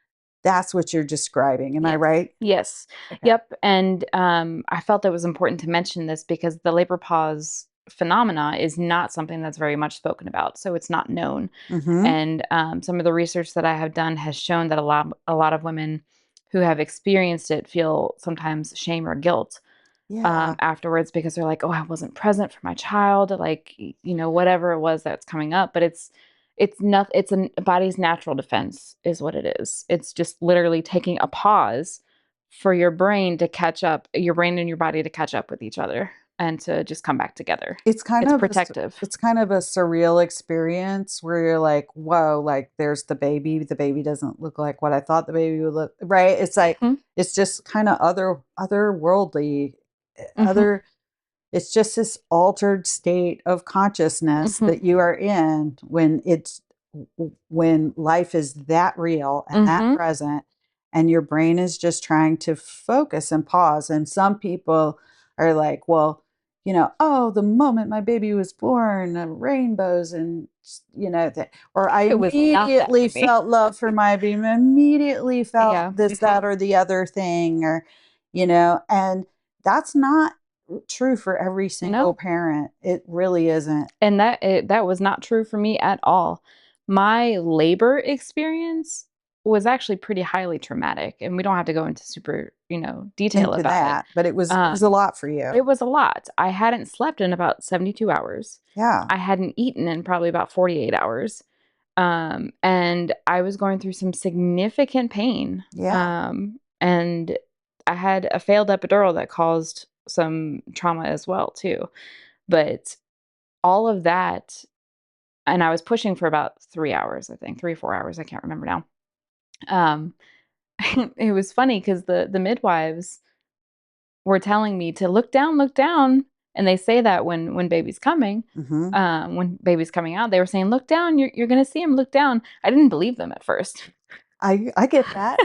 That's what you're describing. Am I Yes. right? Yes. Okay. Yep. And I felt it was important to mention this because the labor pause phenomena is not something that's very much spoken about. So it's not known. Mm-hmm. And some of the research that I have done has shown that a lot of women who have experienced it feel sometimes shame or guilt Yeah. afterwards because they're like, "Oh, I wasn't present for my child," like, whatever it was that's coming up, but it's not it's a body's natural defense is what it is. It's just literally taking a pause for your brain and your body to catch up with each other and to just come back together. It's kind It's of protective. it's kind of a surreal experience where you're like, whoa, like there's the baby. The baby doesn't look like what I thought the baby would look, right? It's like Mhm, it's just kind of otherworldly, mhm, other it's just this altered state of consciousness mhm, that you are in when life is that real and that mhm. present, and your brain is just trying to focus and pause. And some people are like, well, oh, the moment my baby was born, rainbows and or I It was not that immediately for me. felt love for my baby, immediately felt Yeah, this, mhm. that, or the other thing, or and that's not true for every single No. parent. It really isn't. And that was not true for me at all. My labor experience was actually pretty highly traumatic, and we don't have to go into super, detail Into about it. that, but it was a Um, lot for you. it was a lot. I hadn't slept in about 72 hours. Yeah. I hadn't eaten in probably about 48 hours. And I was going through some significant pain. Yeah. And I had a failed epidural that caused some trauma as well too. But all of that and I was pushing for about 3 hours, I think, 3 or 4 hours, I can't remember now. Um, it was funny because the midwives were telling me to look down," and they say that when baby's coming, Mhm. when baby's coming out, they were saying, "Look down, you're gonna see him, look down." I didn't believe them at first. I get that.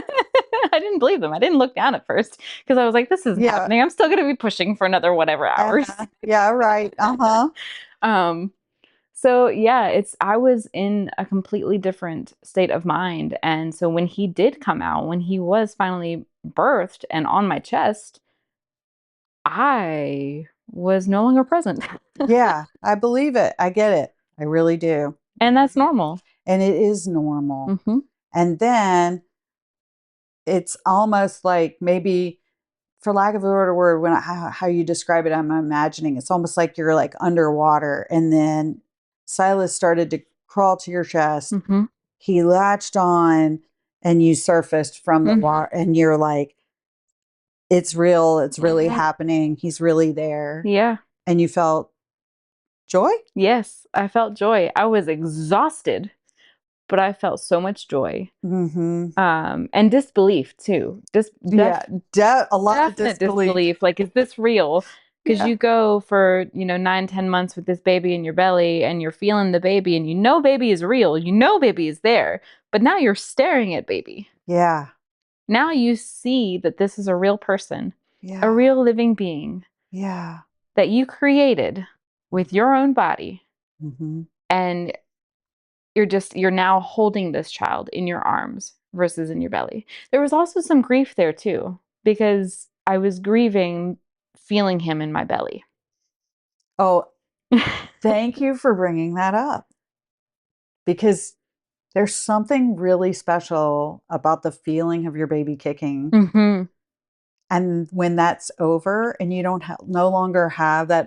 I didn't believe them, I didn't look down at first because I was like, "This isn't Yeah. happening, I'm still gonna be pushing for another whatever hours." Yeah, right. Uh-huh. Um So yeah, it's I was in a completely different state of mind. And so when he did come out, when he was finally birthed and on my chest, I was no longer present. Yeah, I believe it. I get it. I really do. And that's normal. And it is normal. Mhm. And then it's almost like maybe, for lack of a better word, how you describe it, I'm imagining it's almost like you're like underwater, and then Silas started to crawl to your chest. Mhm. He latched on, and you surfaced from the Mm. water, and you're like, it's real. It's really Mhm. happening. He's really there. Yeah. And you felt joy? Yes, I felt joy. I was exhausted, but I felt so much joy. Mhm. And disbelief too. Yeah, a lot of Definite disbelief. disbelief, like, "Is this real?" Because Yeah. you go for, 9, 10 months with this baby in your belly, and you're feeling the baby, and baby is real, baby is there, but now you're staring at baby. Yeah. Now you see that this is a real person, a Yeah. real living being Yeah. that you created with your own body, Mhm. and you're now holding this child in your arms versus in your belly. There was also some grief there too, because I was grieving feeling him in my belly. Oh, thank you for bringing that up, because There's something really special about the feeling of your baby kicking, Mhm. and when that's over and you don't no longer have that,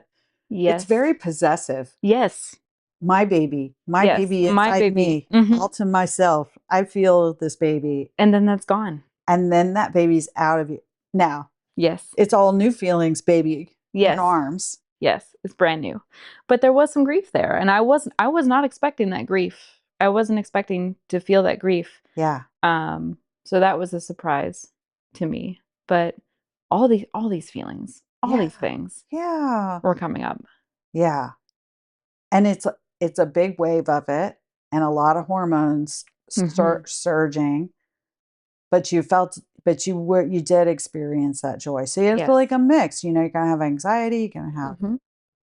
it's Yes. very possessive. Yes. My Yes. baby My inside baby. me, Mhm. all to myself. I feel this baby, And then that's gone. and then that baby's out of you. Now, Yes. it's all new feelings, baby in Yes. arms. Yes. It's brand new. But there was some grief there, and I was not expecting that grief. I wasn't expecting to feel that grief. Yeah. So that was a surprise to me. But all these feelings, all Yeah. these things Yeah. were coming up. Yeah. And it's a big wave of it and a lot of hormones Mhm. start surging, but you did experience that joy. So it's Yes. like a mix, you're gonna have anxiety, Mhm.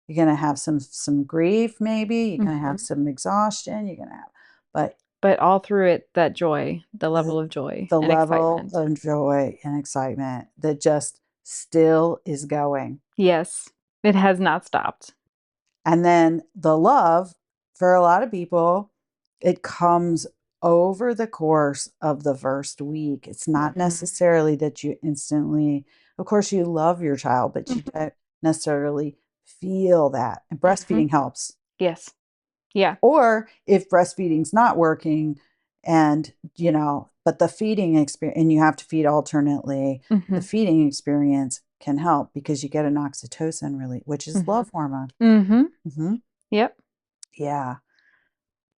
you're gonna have some grief maybe, you're gonna have Mhm. some exhaustion, you're gonna have, but But all through it, that joy, the the level of joy the and level excitement. of joy and excitement that just still is going. Yes. It has not stopped. And then the love, for a lot of people, it comes over the course of the first week. It's not Mhm. necessarily that you instantly, of course, you love your child, but you Mhm. don't necessarily feel that. And Mhm. breastfeeding helps. Yes. Yeah. Or if breastfeeding's not working and, but the feeding experience, and you have to feed alternately, the Mhm. feeding experience can help because you get an oxytocin really, which is Mhm. love hormone. Mhm. Hmm. Yep. Yeah.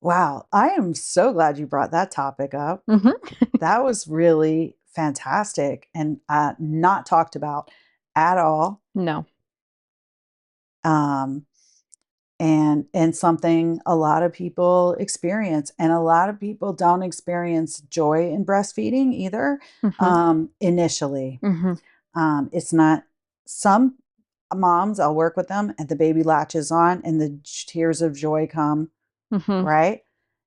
Wow. I am so glad you brought that topic up. Mhm. That was really fantastic and not talked about at all. No. Um, and something a lot of people experience, and a lot of people don't experience joy in breastfeeding either. Mhm. Initially, Mhm. it's not some moms. I'll work with them, and the baby latches on, and the tears of joy come. Mhm. Right?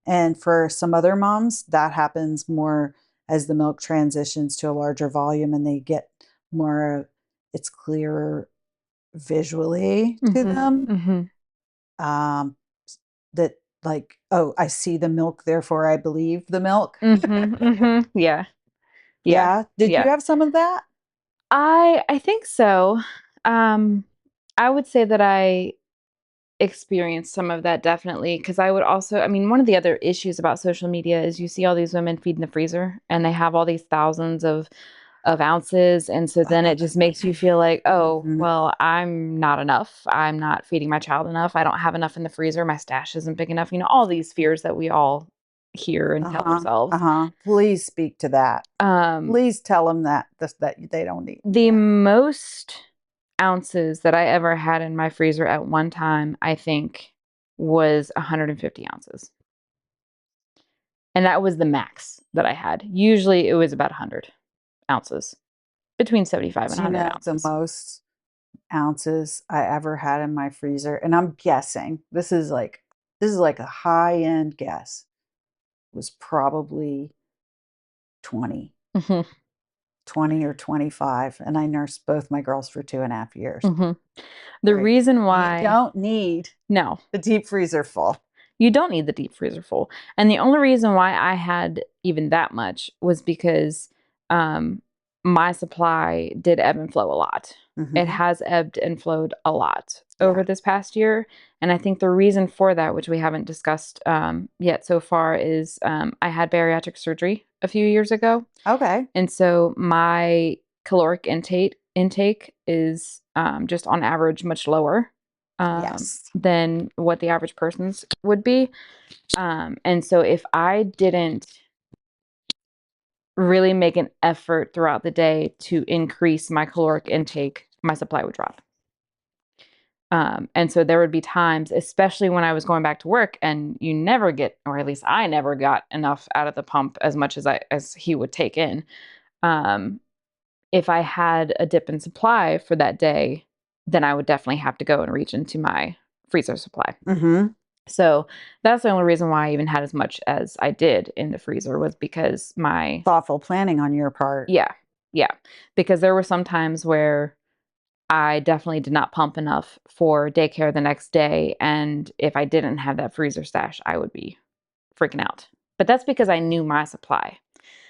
And for some other moms, that happens more as the milk transitions to a larger volume and they get more, it's clearer visually to Mhm. them. Mhm. Um, that like, oh, I see the milk, therefore I believe the milk. Mhm. Mhm. Yeah. Yeah. Yeah. Did you Yeah. have some of that? I think so. Um, I would say that I experienced some of that definitely because I would also I mean, one of the other issues about social media is you see all these women feed in the freezer, and they have all these thousands of ounces, and so then it just makes you feel like, "Oh, Mhm. well, I'm not enough. I'm not feeding my child enough. I don't have enough in the freezer. My stash isn't big enough." All these fears that we all hear and tell Uh-huh. ourselves. Uh-huh. Please speak to that. Um, Please tell them that they don't need. the Yeah. most ounces that I ever had in my freezer at one time, I think, was 150 ounces. And that was the max that I had. Usually it was about 100 ounces, between 75 and Do you 100 know the ounces. most ounces I ever had in my freezer? And I'm guessing this is like a high end guess, was probably 20, Mhm, 20 or 25. And I nursed both my girls for 2.5 years. mhm. The Right. reason You why don't need no, the deep freezer full. you don't need the deep freezer full, and the only reason why I had even that much was because, um, my supply did ebb and flow a lot. It Hmm. has ebbed and flowed a lot over Yeah. this past year, and I think the reason for that, which we haven't discussed, yet so far, is, I had bariatric surgery a few years ago, Okay. and so my caloric intake is, just on average much lower, Yes. than what the average person's would be. And so if I didn't really make an effort throughout the day to increase my caloric intake, my supply would drop. And so there would be times, especially when I was going back to work, and you never get, or at least I never got enough out of the pump as much as he would take in. Um, if I had a dip in supply for that day, then I would definitely have to go and reach into my freezer supply. Hmm. So that's the only reason why I even had as much as I did in the freezer was because my Thoughtful planning on your part. yeah, yeah, because there were some times where I definitely did not pump enough for daycare the next day, and if I didn't have that freezer stash, I would be freaking out. But that's because I knew my supply.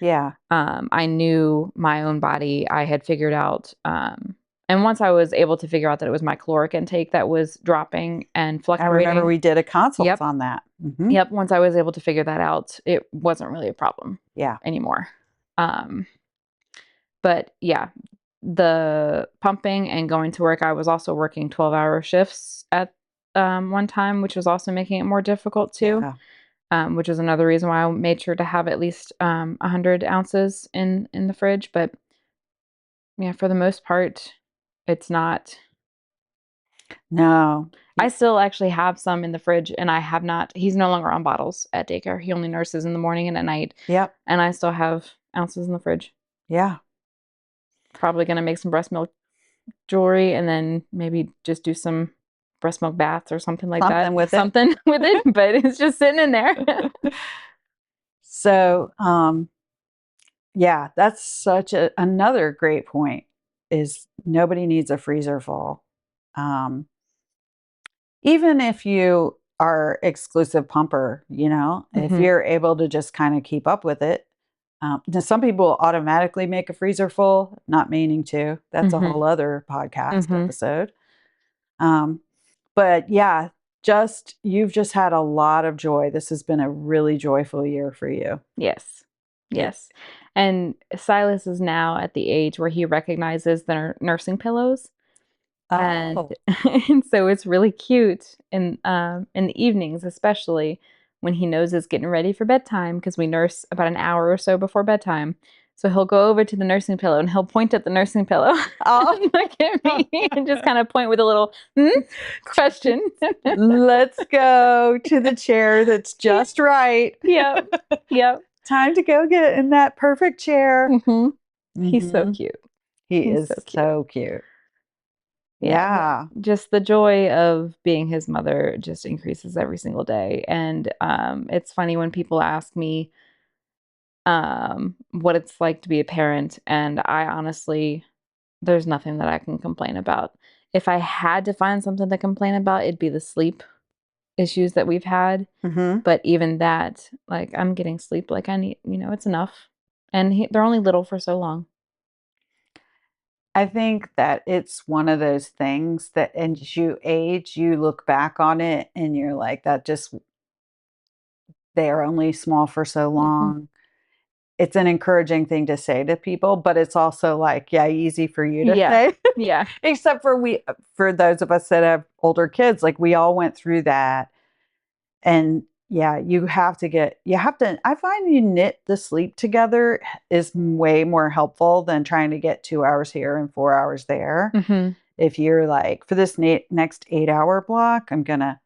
Yeah. I knew my own body. I had figured out, and once I was able to figure out that it was my caloric intake that was dropping and I remember fluctuating. we did a consult Yep. on that. Mhm. Yep. Once I was able to figure that out, it wasn't really a problem Yeah. anymore. Um, but yeah, the pumping and going to work, I was also working 12-hour shifts at one time, which was also making it more difficult too. Yeah. Which is another reason why I made sure to have at least 100 ounces in the fridge. But yeah, for the most part, it's not. No. I still actually have some in the fridge, and I have not. He's no longer on bottles at daycare. He only nurses in the morning and at night, Yep. and I still have ounces in the fridge. Yeah. Probably gonna make some breast milk jewelry, and then maybe just do some breast milk baths or something like that. Something with it. Something with it, but it's just sitting in there. So, yeah, that's such another great point is nobody needs a freezer full. Um, Even if you are exclusive pumper, if Hmm. you're able to just kind of keep up with it. Now some people automatically make a freezer full, not meaning to. That's a Hmm. whole other podcast Hmm. episode. Um, but yeah, you've just had a lot of joy. This has been a really joyful year for you. Yes. It Yes. And Silas is now at the age where he recognizes the nursing pillows. And Oh, and so it's really cute in the evenings, especially when he knows it's getting ready for bedtime because we nurse about an hour or so before bedtime. So he'll go over to the nursing pillow and he'll point at the nursing pillow oh. and look at me and just kind of point with a little "Hmm?" question. Let's go to the chair that's just right. Yep. Yep. Time to go get in that perfect chair. Hmm. He's so Hmm. cute. He He's is so cute. so cute. Yeah, Yeah. just the joy of being his mother just increases every single day. And it's funny when people ask me what it's like to be a parent, and I honestly, there's nothing that I can complain about. If I had to find something to complain about, it'd be the sleep issues that we've had. Hmm. But even that, like I'm getting sleep like I need, it's enough. And they're only little for so long. I think that it's one of those things that as you age, you look back on it and you're like, they are only small for so Hmm. long. It's an encouraging thing to say to people, but it's also like, yeah, easy for you to Yeah. say. Yeah. Except for those of us that have older kids, like we all went through that. And yeah, I find you knit the sleep together is way more helpful than trying to get 2 hours here and 4 hours there. Hmm. If you're like, for this next 8 hour block, I'm gonna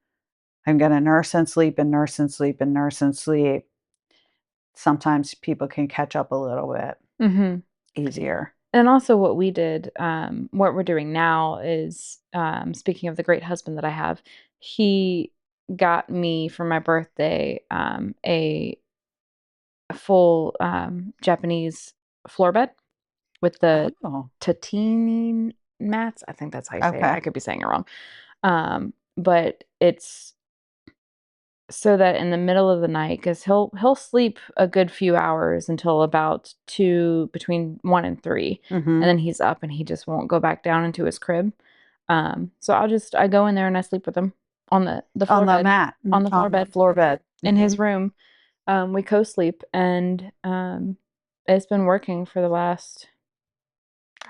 nurse and sleep and nurse and sleep and nurse and sleep. Sometimes people can catch up a little bit Hmm. easier. And also, what we did, what we're doing now is, speaking of the great husband that I have, he got me for my birthday a full Japanese floor bed with the Oh, tatini mats. I think that's how you say it. okay. I could be saying it wrong. But it's so that in the middle of the night, because he'll sleep a good few hours until about two, between 1 and 3, and Hmm. then he's up and he just won't go back down into his crib. So I go in there and I sleep with him on the On floor the bed, mat, on the floor on the bed floor bed. in Hmm. his room. We co-sleep, and it's been working for the last,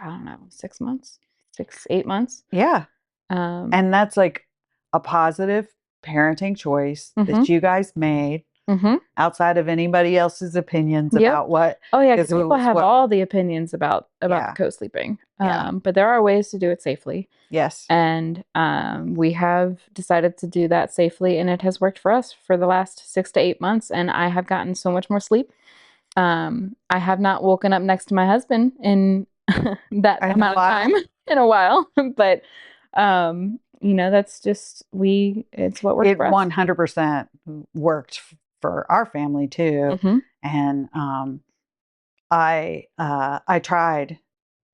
I don't know, 6 months, 6, 8 months. Yeah. Um, And that's like a positive parenting choice mhm, that you guys made mhm. outside of anybody else's opinions Yep. about what, Oh, yeah, because because it people was have what, all the opinions about the yeah, co-sleeping, yeah, but there are ways to do it safely, yes. and, we have decided to do that safely, and it has worked for us for the last 6 to 8 months, and I have gotten so much more sleep. I have not woken up next to my husband in that In a amount of time while, in a while, but, that's just it's what works it for us. 100% worked for our family too. Mhm. And I tried,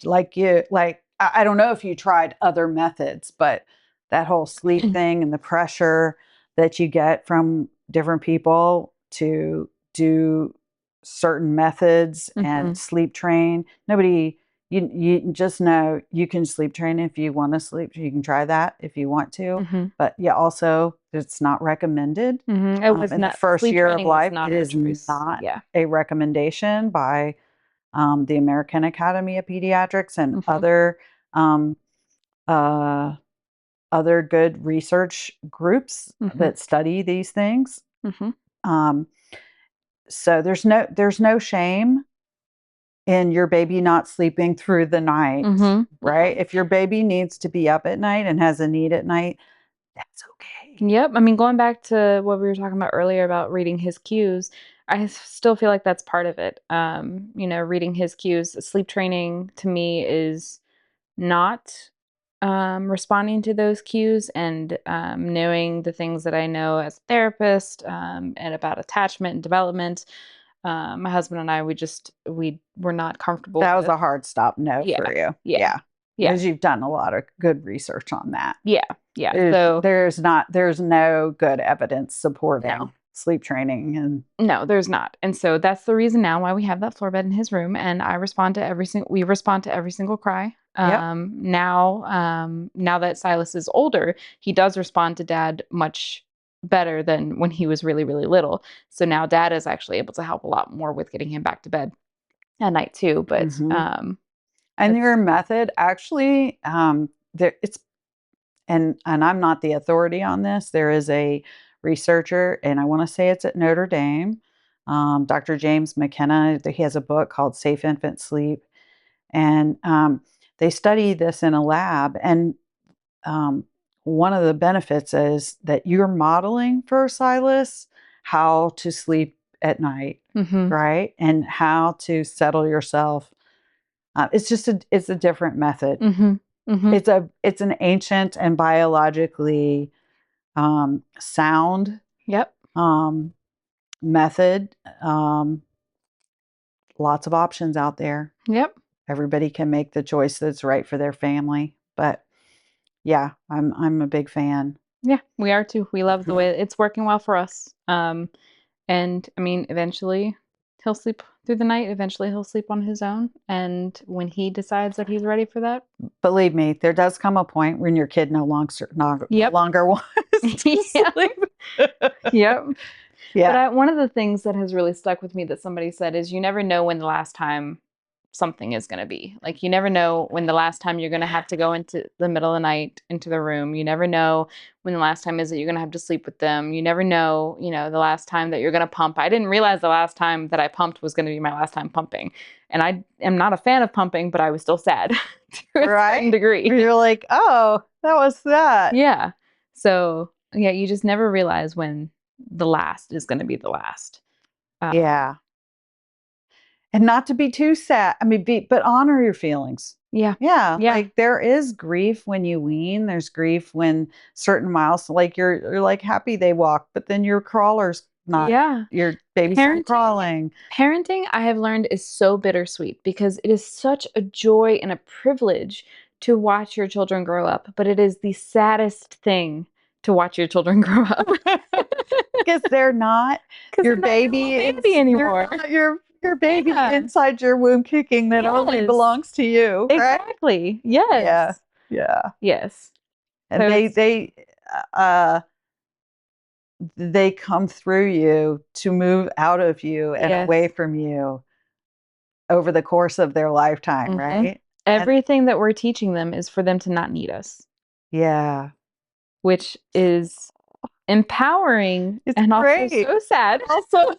like you, like I don't know if you tried other methods, but that whole sleep thing and the pressure that you get from different people to do certain methods and Mhm. sleep train. Nobody, you just know you can sleep train if you want to sleep. You can try that if you want to, Mhm. but yeah, also it's not recommended. Mhm. It was In the not first sleep year of training was life, not it our is choice. not Yeah. a recommendation by the American Academy of Pediatrics and Mhm. um, uh, other good research groups Mhm. that study these things. Mhm. Um, so there's no shame in your baby not sleeping through the night, Mhm. right? Mhm. If your baby needs to be up at night and has a need at night, that's okay. Yep. I mean, going back to what we were talking about earlier about reading his cues, still feel like that's part of it. Reading his cues. Sleep training to me is not responding to those cues and knowing the things that I know as a therapist and about attachment and development. My husband and I, we were not comfortable That was with. a hard stop no Yeah, for you. yeah, Yeah. yeah, Because you've done a lot of good research on that. yeah, yeah. There's So there's not there's no good evidence no, supporting sleep training and no, there's not. And so that's the reason now why we have that floor bed in his room, and we respond to every single cry. yep. Now that Silas is older, he does respond to dad much better than when he was really, really little. So now dad is actually able to help a lot more with getting him back to bed at night too. But Mhm. And it's your method actually there it's and I'm not the authority on this. There is a researcher, and I want to say it's at Notre Dame, Dr. James McKenna. He has a book called Safe Infant Sleep, and they study this in a lab. And um, one of the benefits is that you're modeling for Silas how to sleep at night, mhm, right, and how to settle yourself. It's a different method. mhm, mhm. It's an ancient and biologically sound Yep, um, method. Lots of options out there. yep. Everybody can make the choice that's right for their family. But yeah, I'm a big fan. Yeah, we are too. We love the Mhm. way it's working well for us. And I mean, eventually he'll sleep through the night. Eventually he'll sleep on his own. And when he decides that he's ready for that, Believe me, there does come a point when your kid no yep. longer wants to Yeah. sleep. Yep. But Yeah, one of the things that has really stuck with me that somebody said is you never know when the last time something is going to be. Like you never know when the last time you're going to have to go into the middle of the night into the room. You never know when the last time is that you're going to have to sleep with them. You never know, the last time that you're going to pump. I didn't realize the last time that I pumped was going to be my last time pumping. And I am not a fan of pumping, but I was still sad to a certain right? degree. You're like, oh, that was that. Yeah. So, yeah, you just never realize when the last is going to be the last. Um, Yeah. And not to be too sad. I mean, but honor your feelings. yeah. Yeah, Yeah. like there is grief when you wean. There's grief when certain miles, like you're like happy they walk, but then your crawler's not, Yeah. your baby's not Parenting crawling. Parenting, I have learned, is so bittersweet because it is such a joy and a privilege to watch your children grow up, but it is the saddest thing to watch your children grow up Because they're not because your they're not your little baby. baby They're anymore. not your baby Yeah. inside your womb kicking that only Yes. belongs to you, right? Exactly. Yeah, Yes. yeah. Yes. And So it's uh they come through you to move out of you and away yes. from you over the course of their lifetime, Mhm. right? And Everything that we're teaching them is for them to not need us, yeah, which is empowering it's and also great. so sad. But also,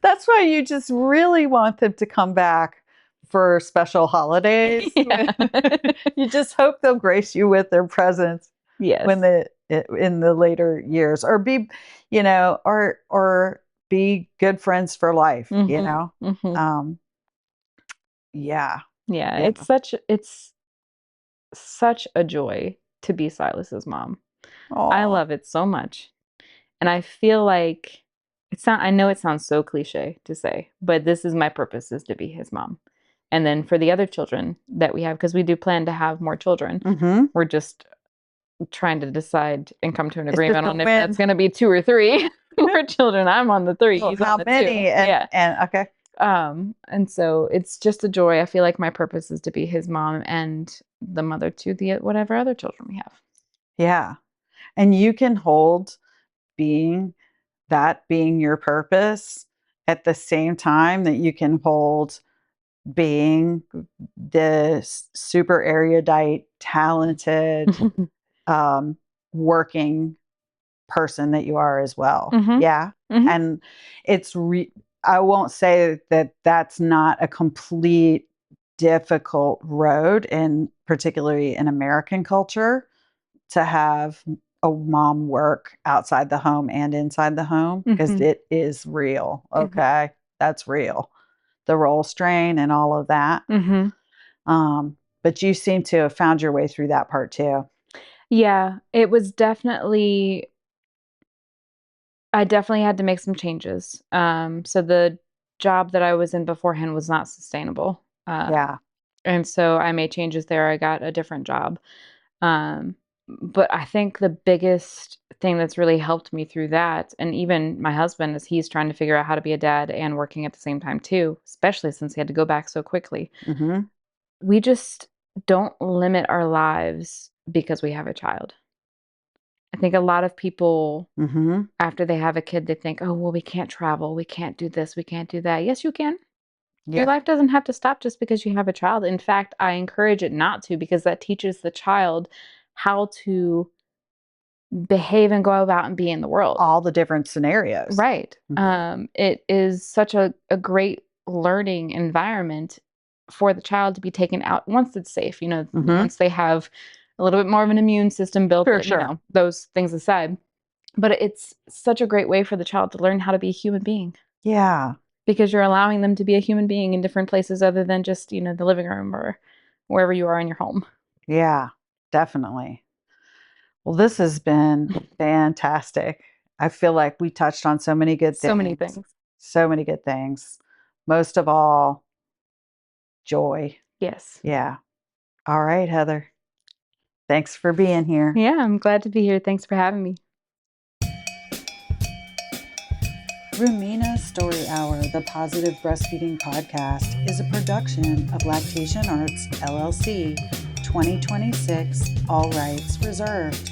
that's why you just really want them to come back for special holidays. Yeah. You just hope they'll grace you with their presence when Yes. in the later years, or or be good friends for life. Mhm, mhm. Um, yeah, Yeah, yeah. it's such a joy to be Silas's mom. I Oh. love it so much, and I feel like I know it sounds so cliche to say, but this is my purpose is to be his mom. And then for the other children that we have, because we do plan to have more children, Hmm. we're just trying to decide and come to an It's just agreement a on if that's win. gonna be 2 or 3. more children. I'm on the 3, Well, he's on how the 2. many? Yeah. And okay. And so it's just a joy. I feel like my purpose is to be his mom and the mother to the whatever other children we have. Yeah. And you can hold being being your purpose at the same time that you can hold being this super erudite, talented, um, working person that you are as well. Mhm. Yeah. Mhm. And it's I won't say that that's not a complete difficult road, and particularly in American culture, to have a mom work outside the home and inside the home, because Mhm. it is real. Mhm. Okay. That's real. The role strain and all of that. Mhm. But you seem to have found your way through that part too. Yeah, it was definitely I definitely had to make some changes. So the job that I was in beforehand was not sustainable. Yeah. And so I made changes there. I got a different job. Um, but I think the biggest thing that's really helped me through that, and even my husband, is he's trying to figure out how to be a dad and working at the same time too, especially since he had to go back so quickly. Mhm. We just don't limit our lives because we have a child. I think a lot of people, Mhm. after they have a kid, they think, oh, well, we can't travel. We can't do this. We can't do that. Yes, you can. Your Yeah. life doesn't have to stop just because you have a child. In fact, I encourage it not to, because that teaches the child how to behave and go about and be in the world. All the different scenarios. Right. It is such a great learning environment for the child to be taken out once it's safe, Mhm. once they have a little bit more of an immune system built, Sure, sure. those things aside. But it's such a great way for the child to learn how to be a human being, Yeah. because you're allowing them to be a human being in different places other than just, the living room or wherever you are in your home. Yeah. Definitely. Well, this has been fantastic. I feel like we touched on so many good So many things. things. So many good things. Most of all, joy. Yes. Yeah. All right, Heather. Thanks for being here. Yeah, I'm glad to be here. Thanks for having me. Rumina Story Hour, the Positive Breastfeeding Podcast, is a production of Lactation Arts, LLC, 2026, all rights reserved.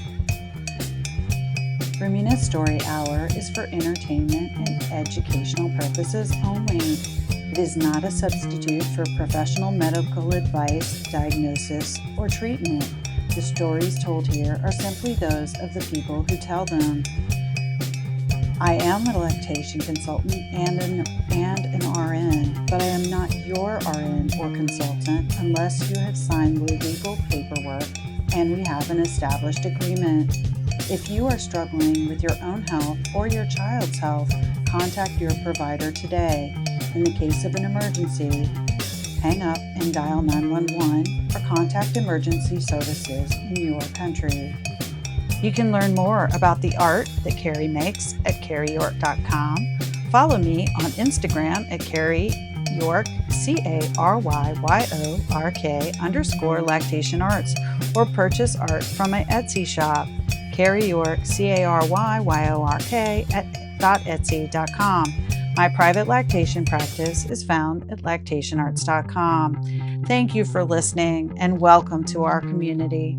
Rumina's Story Hour is for entertainment and educational purposes only. It is not a substitute for professional medical advice, diagnosis, or treatment. The stories told here are simply those of the people who tell them. I am a lactation consultant and an RN, but I am not your RN or consultant unless you have signed the legal paperwork and we have an established agreement. If you are struggling with your own health or your child's health, contact your provider today. In the case of an emergency, hang up and dial 911 or contact emergency services in your country. You can learn more about the art that Carrie makes at carrieyork.com. Follow me on Instagram at Carrie York, CARYYORK _ or purchase art from my Etsy shop, Carrie York, CARYYORK @etsy.com. My private lactation practice is found at lactationarts.com. Thank you for listening and welcome to our community.